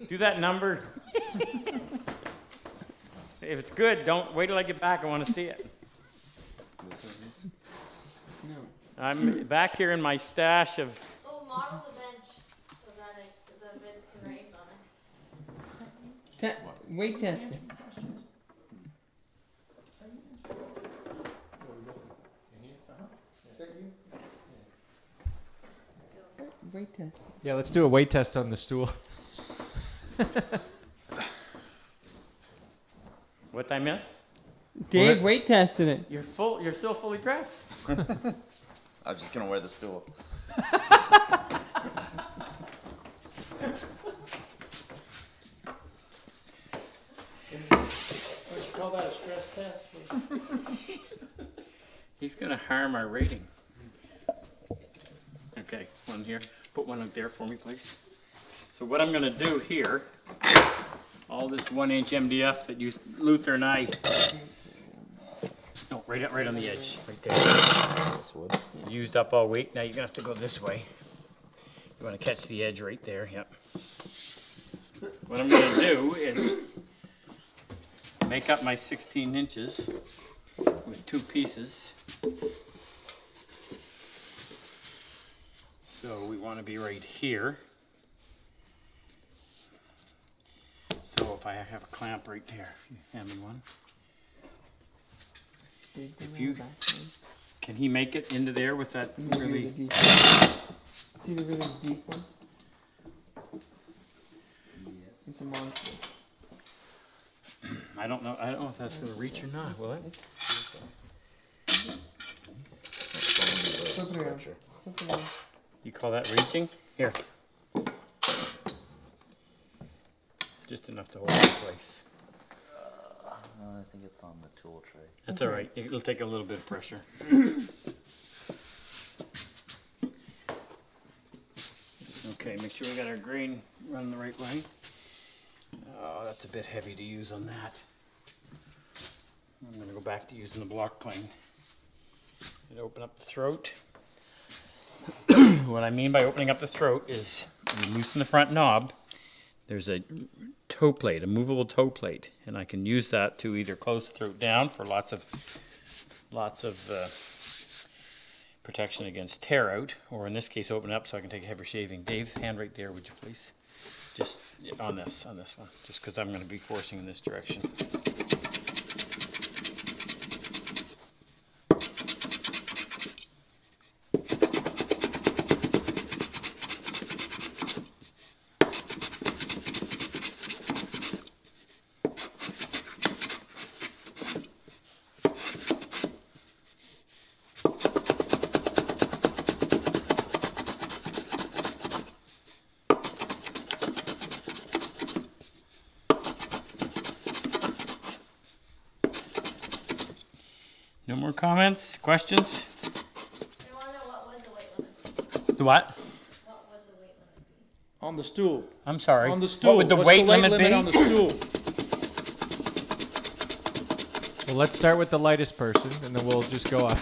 Do that number. If it's good, don't wait till I get back. I want to see it. No. I'm back here in my stash of. Oh, model the bench so that the bits can raise on it. Weight test it. Weight test. Yeah, let's do a weight test on the stool. What I miss? Dave What? weight tested it. You're still fully dressed. I was just gonna wear the stool. Would you call that a stress test? He's gonna harm our rating. Okay, one here. Put one up there for me, please. So what I'm gonna do here, all this 1-inch MDF that Luther and I. No, right on the edge, right there. Used up all week. Now you're gonna have to go this way. You want to catch the edge right there. Yep. What I'm gonna do is make up my 16 inches with two pieces. So we want to be right here. So if I have a clamp right there, if you hand me one. If you can he make it into there with that really? See the really deep one? It's a monster. I don't know if that's gonna reach or not. Will it? Flip it around. Flip it around. You call that reaching? Here. Just enough to hold it in place. I think it's on the tool tray. That's all right. It'll take a little bit of pressure. Okay, make sure we got our grain running the right way. Oh, that's a bit heavy to use on that. I'm going to go back to using the block plane. And open up the throat. What I mean by opening up the throat is you loosen the front knob. There's a toe plate, a movable toe plate, and I can use that to either close the throat down for lots of protection against tear out, or in this case open up so I can take a heavy shaving. Dave, hand right there, would you please? Just on this one, just because I'm going to be forcing in this direction. No more comments, questions? I wonder what would the weight limit be? The what? What would the weight limit be? On the stool. I'm sorry. On the stool. What would the What's weight the weight limit be? on the stool? Well, let's start with the lightest person, and then we'll just go up.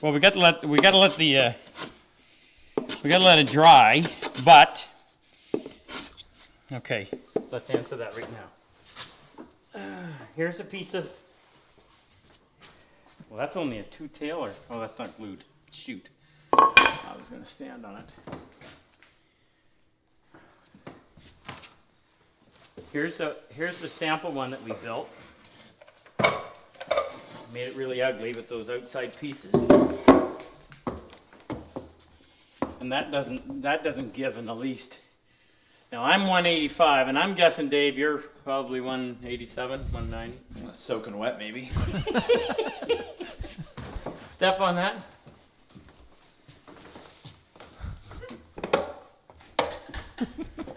Well, we got to let it dry. But, okay, let's answer that right now. Here's a piece of, well, that's only a two-tailer. Oh, that's not glued. Shoot. I was going to stand on it. Here's the sample one that we built. Made it really ugly with those outside pieces. And that doesn't give in the least. Now I'm 185, and I'm guessing, Dave, you're probably 187, 190. Soaking wet, maybe. Step on that.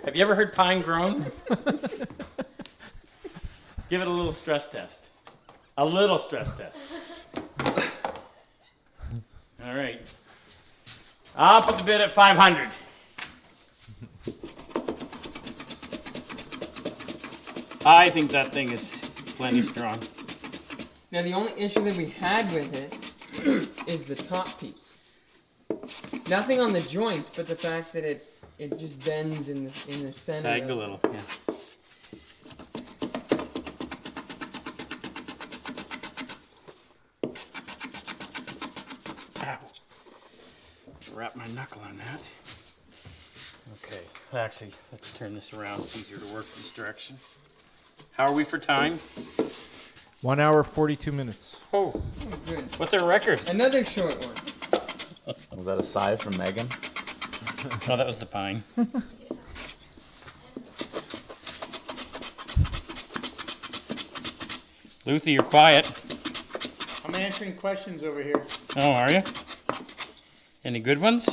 Have you ever heard pine groan? Give it a little stress test. A little stress test. All right. I'll put the bid at 500. I think that thing is plenty strong. Now the only issue that we had with it is the top piece. Nothing on the joints, but the fact that it just bends in the center. Sagged a little, yeah. Ow. Wrap my knuckle on that. Okay, actually, let's turn this around. It's easier to work this direction. How are we for time? 1 hour, 42 minutes. Oh, Good. what's our record? Another short one. Was that a sigh from Megan? Oh, that was the pine. Luther, you're quiet. I'm answering questions over here. Oh, are you? Any good ones?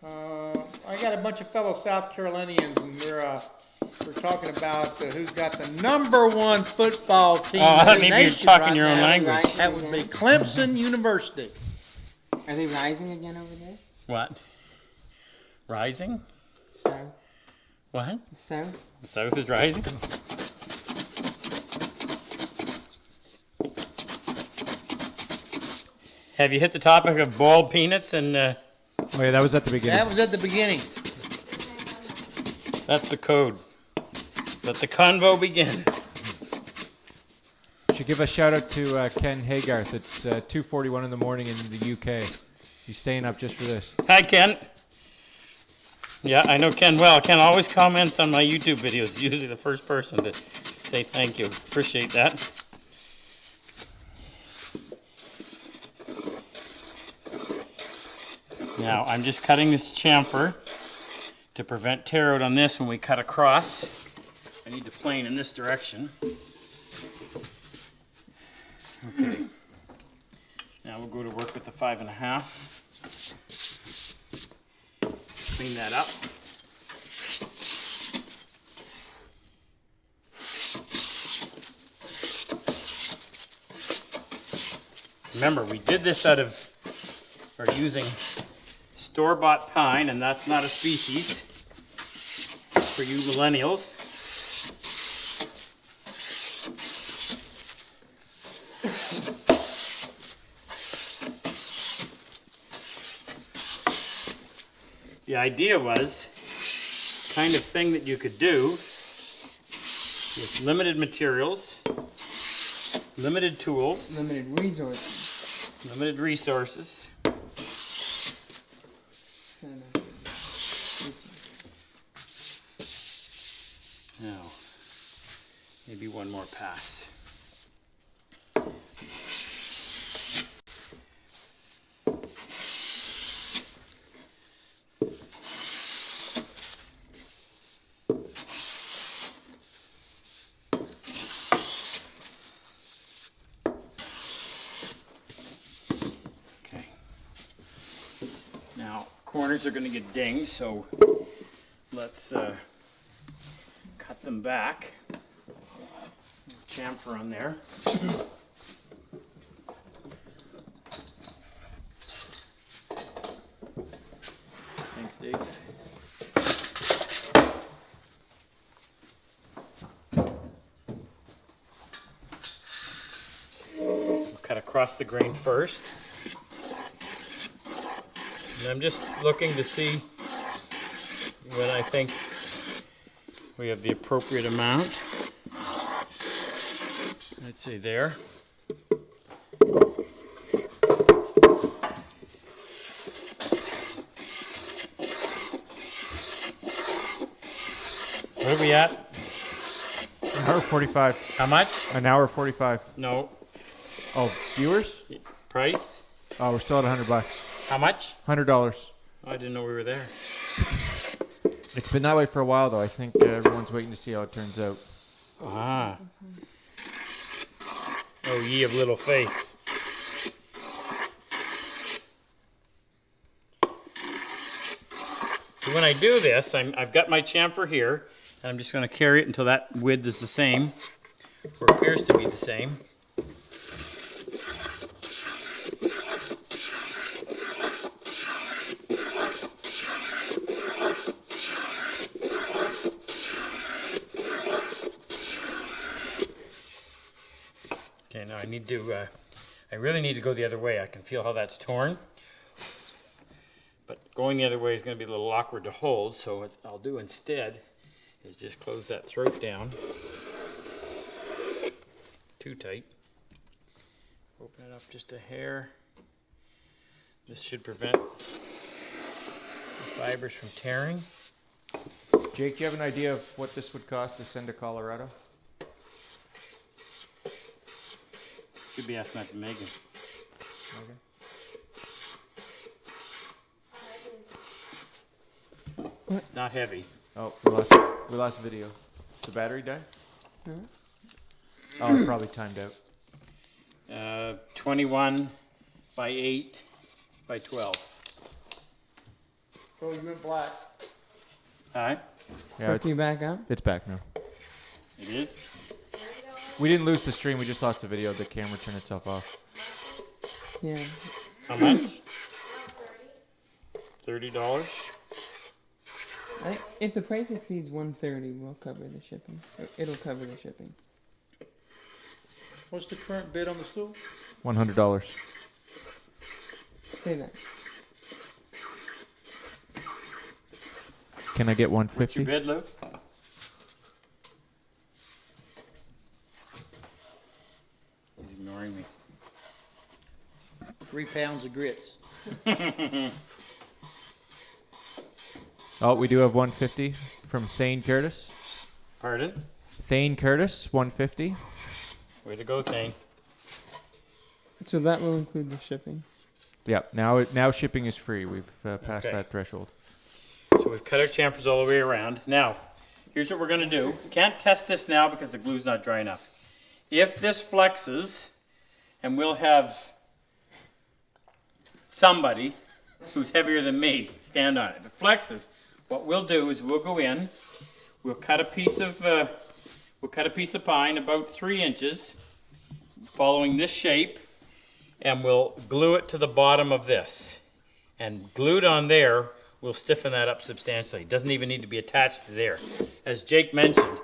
I got a bunch of fellow South Carolinians, and we're talking about who's got the #1 football team Oh, I in thought the maybe you were nation talking right your own now. language. That would be Clemson University. Are they rising again over there? What? Rising? South? What? South? The South is rising? Have you hit the topic of boiled peanuts and Oh yeah, that was at the beginning. That was at the beginning. that's the code. Let the convo begin. Should give a shout out to Ken Haygarth. It's 2:41 in the morning in the UK. He's staying up just for this. Hi, Ken. Yeah, I know Ken well. Ken always comments on my YouTube videos. Usually the first person to say thank you. Appreciate that. Now, I'm just cutting this chamfer to prevent tear out on this when we cut across. I need to plane in this direction. Okay. Now we'll go to work with the 5.5. Clean that up. Remember, we did this using store-bought pine, and that's not a species for you millennials. The idea was kind of thing that you could do with limited materials, limited tools, Limited resources. limited resources. Kind of. Now, maybe one more pass. Okay. Now, corners are going to get dinged, so let's cut them back. Chamfer on there. Thanks, Dave. We'll cut across the grain first. And I'm just looking to see when I think we have the appropriate amount. Let's see there. What are we at? An hour 45. How much? An hour 45. No. Oh, viewers? Price? Oh, we're still at $100. How much? $100. Oh, I didn't know we were there. It's been that way for a while, though. I think everyone's waiting to see how it turns out. Ah. Oh, ye of little faith. So when I do this, I've got my chamfer here, and I'm just going to carry it until that width is the same, or appears to be the same. Okay, now I really need to go the other way. I can feel how that's torn. But going the other way is going to be a little awkward to hold, so what I'll do instead is just close that throat down. Too tight. Open it up just a hair. This should prevent the fibers from tearing. Jake, do you have an idea of what this would cost to send to Colorado? Should be asking that to Megan. Not heavy. Oh, we lost video. The battery died? Oh, it probably timed out. 21 by 8 by 12. Oh, you went black. All right. Yeah, Hook you back up? it's back now. It is. We didn't lose the stream. We just lost the video. The camera turned itself off. Yeah. How much? $30. If the price exceeds $130, we'll cover the shipping. It'll cover the shipping. What's the current bid on the stool? $100. Say that. Can I get What's your 150? bid, Luke? He's ignoring me. 3 pounds of grits. Oh, we do have 150 from Thane Curtis. Pardon? Thane Curtis, 150. Way to go, Thane. So that will include the shipping. Yeah, now shipping is free. We've passed Okay. that threshold. So we've cut our chamfers all the way around. Now, here's what we're going to do. Can't test this now because the glue's not dry enough. If this flexes, and we'll have somebody who's heavier than me stand on it. If it flexes, what we'll do is we'll go in, we'll cut a piece of pine about 3 inches, following this shape, and we'll glue it to the bottom of this. And glued on there, we'll stiffen that up substantially. It doesn't even need to be attached to there. As Jake mentioned,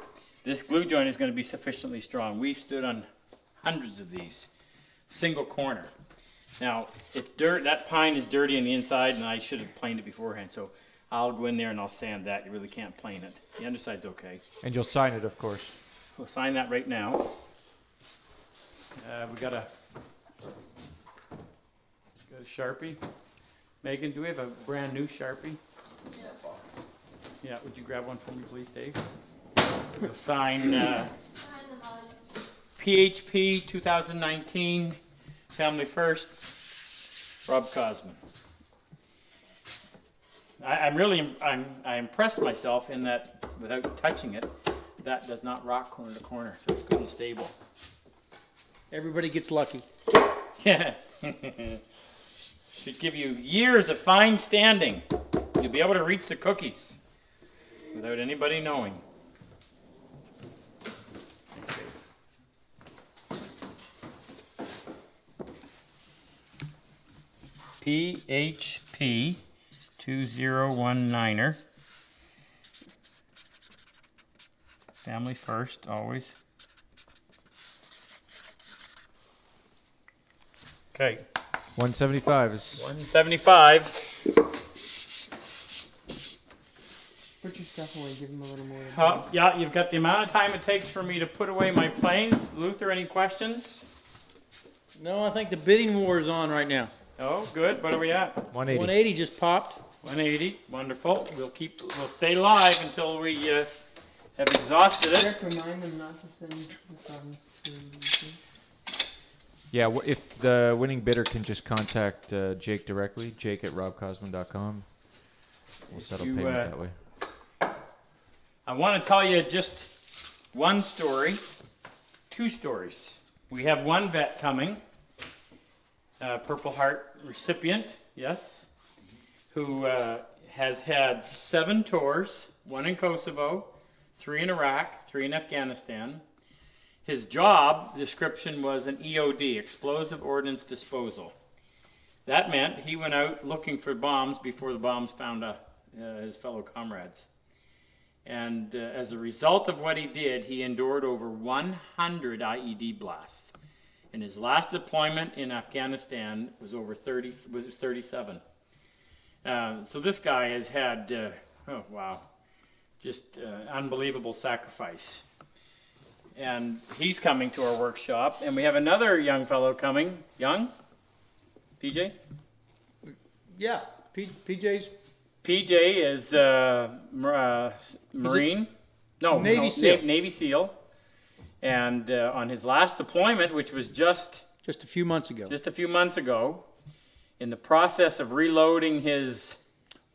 this glue joint is going to be sufficiently strong. We've stood on hundreds of these, single corner. Now, it's dirt. That pine is dirty on the inside, and I should have planed it beforehand. So I'll go in there and I'll sand that. You really can't plane it. The underside's okay. And you'll sign it, of course. We'll sign that right now. We got a Sharpie. Megan, do we have a brand new Sharpie? Yeah, would you grab one for me, please, Dave? We'll sign PHP 2019, Family First, Rob Cosman. I impressed myself in that without touching it, that does not rock corner to corner, so it's good and stable. Everybody gets lucky. Yeah. Should give you years of fine standing. You'll be able to reach the cookies without anybody knowing. Thanks, Dave. PHP 2019er. Family first, always. Okay. 175 is 175. Put your stuff away. Give him a little more. Yeah, you've got the amount of time it takes for me to put away my planes. Luther, any questions? No, I think the bidding war is on right now. Oh, good. What are we at? 180. 180 just popped. 180. Wonderful. We'll stay live until we have exhausted it. Rick, remind them not to send the problems to DC. Yeah, if the winning bidder can just contact Jake directly, Jake at RobCosman.com. We'll settle You, payment that way. I want to tell you just one story, 2 stories. We have one vet coming, Purple Heart recipient, yes, who has had 7 tours, 1 in Kosovo, 3 in Iraq, 3 in Afghanistan. His job description was an EOD, Explosive Ordnance Disposal. That meant he went out looking for bombs before the bombs found his fellow comrades. And as a result of what he did, he endured over 100 IED blasts. And his last deployment in Afghanistan was 37. So this guy has had, just unbelievable sacrifice. And he's coming to our workshop. And we have another young fellow coming. Young? PJ? Yeah, PJ's PJ is Marine. Navy SEAL. Navy SEAL. And on his last deployment, which was just a few months ago. in the process of reloading his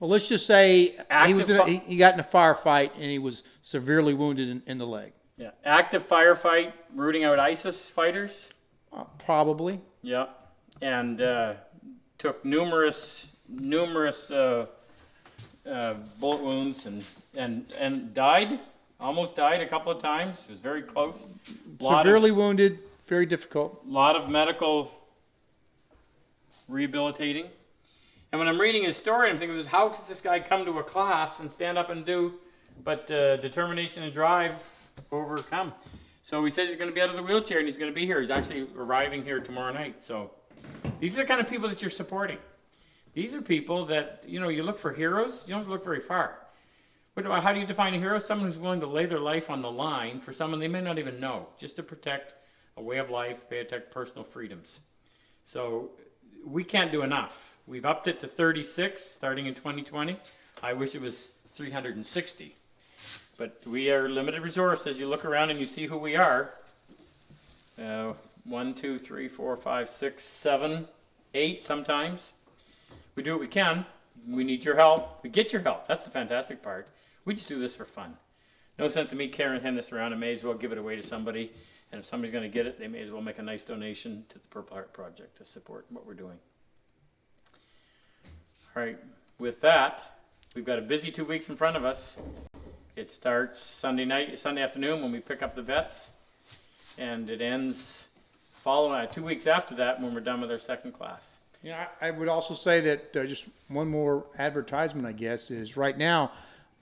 Well, let's just say Active he got in a firefight and he was severely wounded in the leg. active firefight, rooting out ISIS fighters. Probably. Yeah, and took numerous bullet wounds and died. Almost died a couple of times. It was very close. Severely wounded, very difficult. Lot of medical rehabilitating. And when I'm reading his story, I'm thinking, how does this guy come to a class and stand up and do, but determination and drive overcome. So he says he's going to be out of the wheelchair and he's going to be here. He's actually arriving here tomorrow night. So these are the kind of people that you're supporting. These are people that, you look for heroes. You don't have to look very far. How do you define a hero? Someone who's willing to lay their life on the line for someone they may not even know, just to protect a way of life, protect personal freedoms. So we can't do enough. We've upped it to 36 starting in 2020. I wish it was 360. But we are limited resource. As you look around and you see who we are, 1, 2, 3, 4, 5, 6, 7, 8 sometimes. We do what we can. We need your help. We get your help. That's the fantastic part. We just do this for fun. No sense in me carrying this around. I may as well give it away to somebody. And if somebody's going to get it, they may as well make a nice donation to the Purple Heart Project to support what we're doing. All right. With that, we've got a busy 2 weeks in front of us. It starts Sunday afternoon when we pick up the vets. And it ends 2 weeks after that when we're done with our second class. Yeah, I would also say that just one more advertisement, I guess, is right now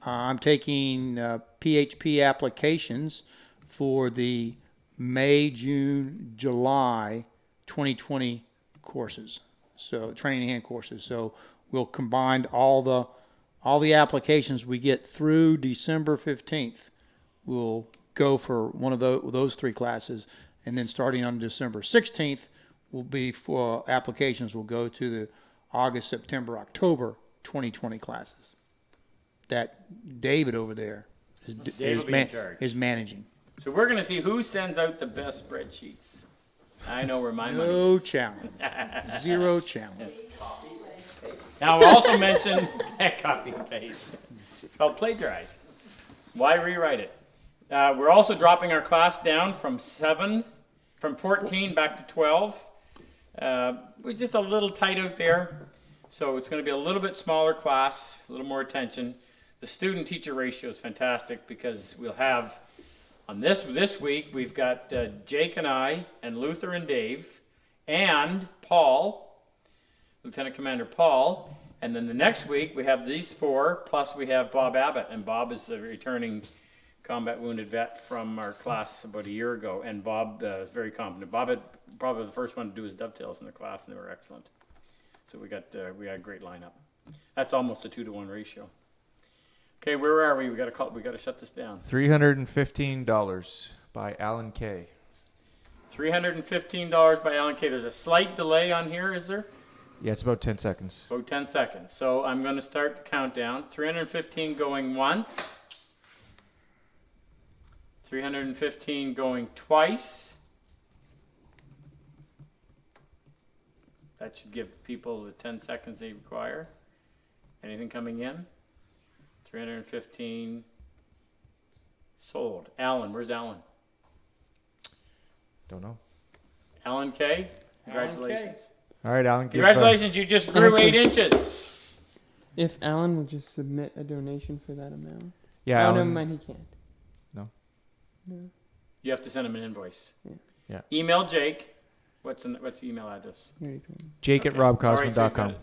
I'm taking PHP applications for the May, June, July 2020 courses. So training hand courses. So we'll combine all the applications we get through December 15th. We'll go for one of those 3 classes, and then starting on December 16th will be for applications will go to the August, September, October 2020 classes. That David over there is managing. So we're going to see who sends out the best spreadsheets. I know where my money No is. challenge. Zero challenge. Now, we'll also mention copy and paste. It's called plagiarize. Why rewrite it? We're also dropping our class down from 14 back to 12. We're just a little tight out there. So it's going to be a little bit smaller class, a little more attention. The student-teacher ratio is fantastic because we'll have, on this week, we've got Jake and I, and Luther and Dave, and Paul, Lieutenant Commander Paul, and then the next week we have these 4, plus we have Bob Abbott, and Bob is a returning combat wounded vet from our class about a year ago, and Bob is very competent. Bob had probably the first one to do his dovetails in the class, and they were excellent. So we got a great lineup. That's almost a 2-to-1 ratio. Okay, where are we? We gotta shut this down. $315 by Alan K. $315 by Alan K. There's a slight delay on here, is there? Yeah, it's about 10 seconds. About 10 seconds. So I'm going to start the countdown. 315 going once. 315 going twice. That should give people the 10 seconds they require. Anything coming in? 315 sold. Alan, where's Alan? Don't know. Alan K. Congratulations. All right, Alan. Congratulations, you just grew 8 inches. If Alan would just submit a donation for that amount. Yeah, Oh, never Alan. mind, he can't. No. No. You have to send him an invoice. Yeah. Email Jake. What's the email address? He already told me. Jake at Okay. All right, so he's got RobCosman.com. it.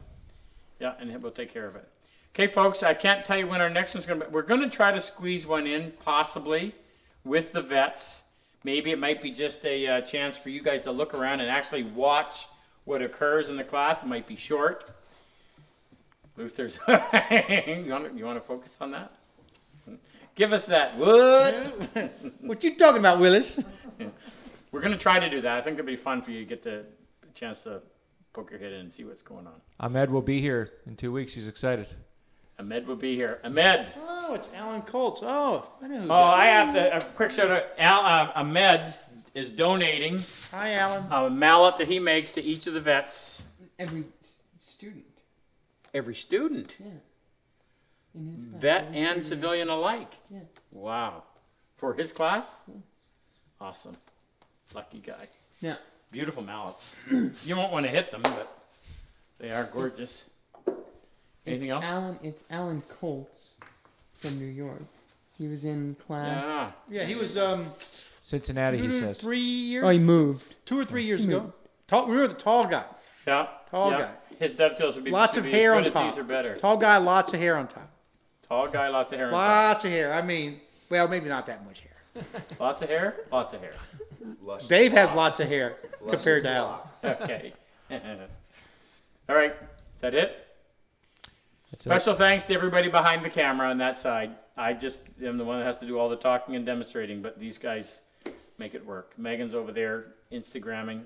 Yeah, and we'll take care of it. Okay, folks, I can't tell you when our next one's going to be. We're going to try to squeeze one in, possibly, with the vets. Maybe it might be just a chance for you guys to look around and actually watch what occurs in the class. It might be short. Luther's. you want to focus on that? Give us that. What? What you talking about, Willis? We're going to try to do that. I think it'll be fun for you to get the chance to poke your head in and see what's going on. Ahmed will be here in 2 weeks. He's excited. Ahmed will be here. Ahmed. Oh, it's Alan Colts. Oh, I know who Oh, that I have to, a quick shout out. Ahmed is donating is. Hi, Alan. a mallet that he makes to each of the vets. Every student. Every student, Yeah. In his class, vet every and student. civilian alike. Yeah. Wow. For his class? Awesome. Lucky guy. Yeah. Beautiful mallets. You won't want to hit them, but they are gorgeous. Anything else? It's Alan Colts from New York. He was in class. Yeah. Yeah, he was Cincinnati, he says. 3 years, Oh, he moved. 2 or 3 years ago. Tall, remember the tall guy? Yeah. Tall yeah. guy. His dovetails would be Lots should of be as hair good on as top. These are better. Tall guy, lots of hair on top. Tall guy, lots of hair on top. Lots of hair. I mean, well, maybe not that much hair. Lots of hair? Lots of hair. Dave has lots of hair compared to Alan. Okay. All right. Is that it? That's it. Special thanks to everybody behind the camera on that side. I just am the one that has to do all the talking and demonstrating, but these guys make it work. Megan's over there Instagramming.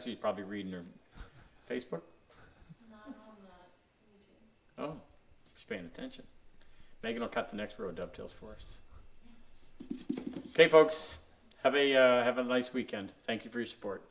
She's probably reading her Facebook. Oh, she's paying attention. Megan will cut the next row of dovetails for us. Okay, folks, have a nice weekend. Thank you for your support.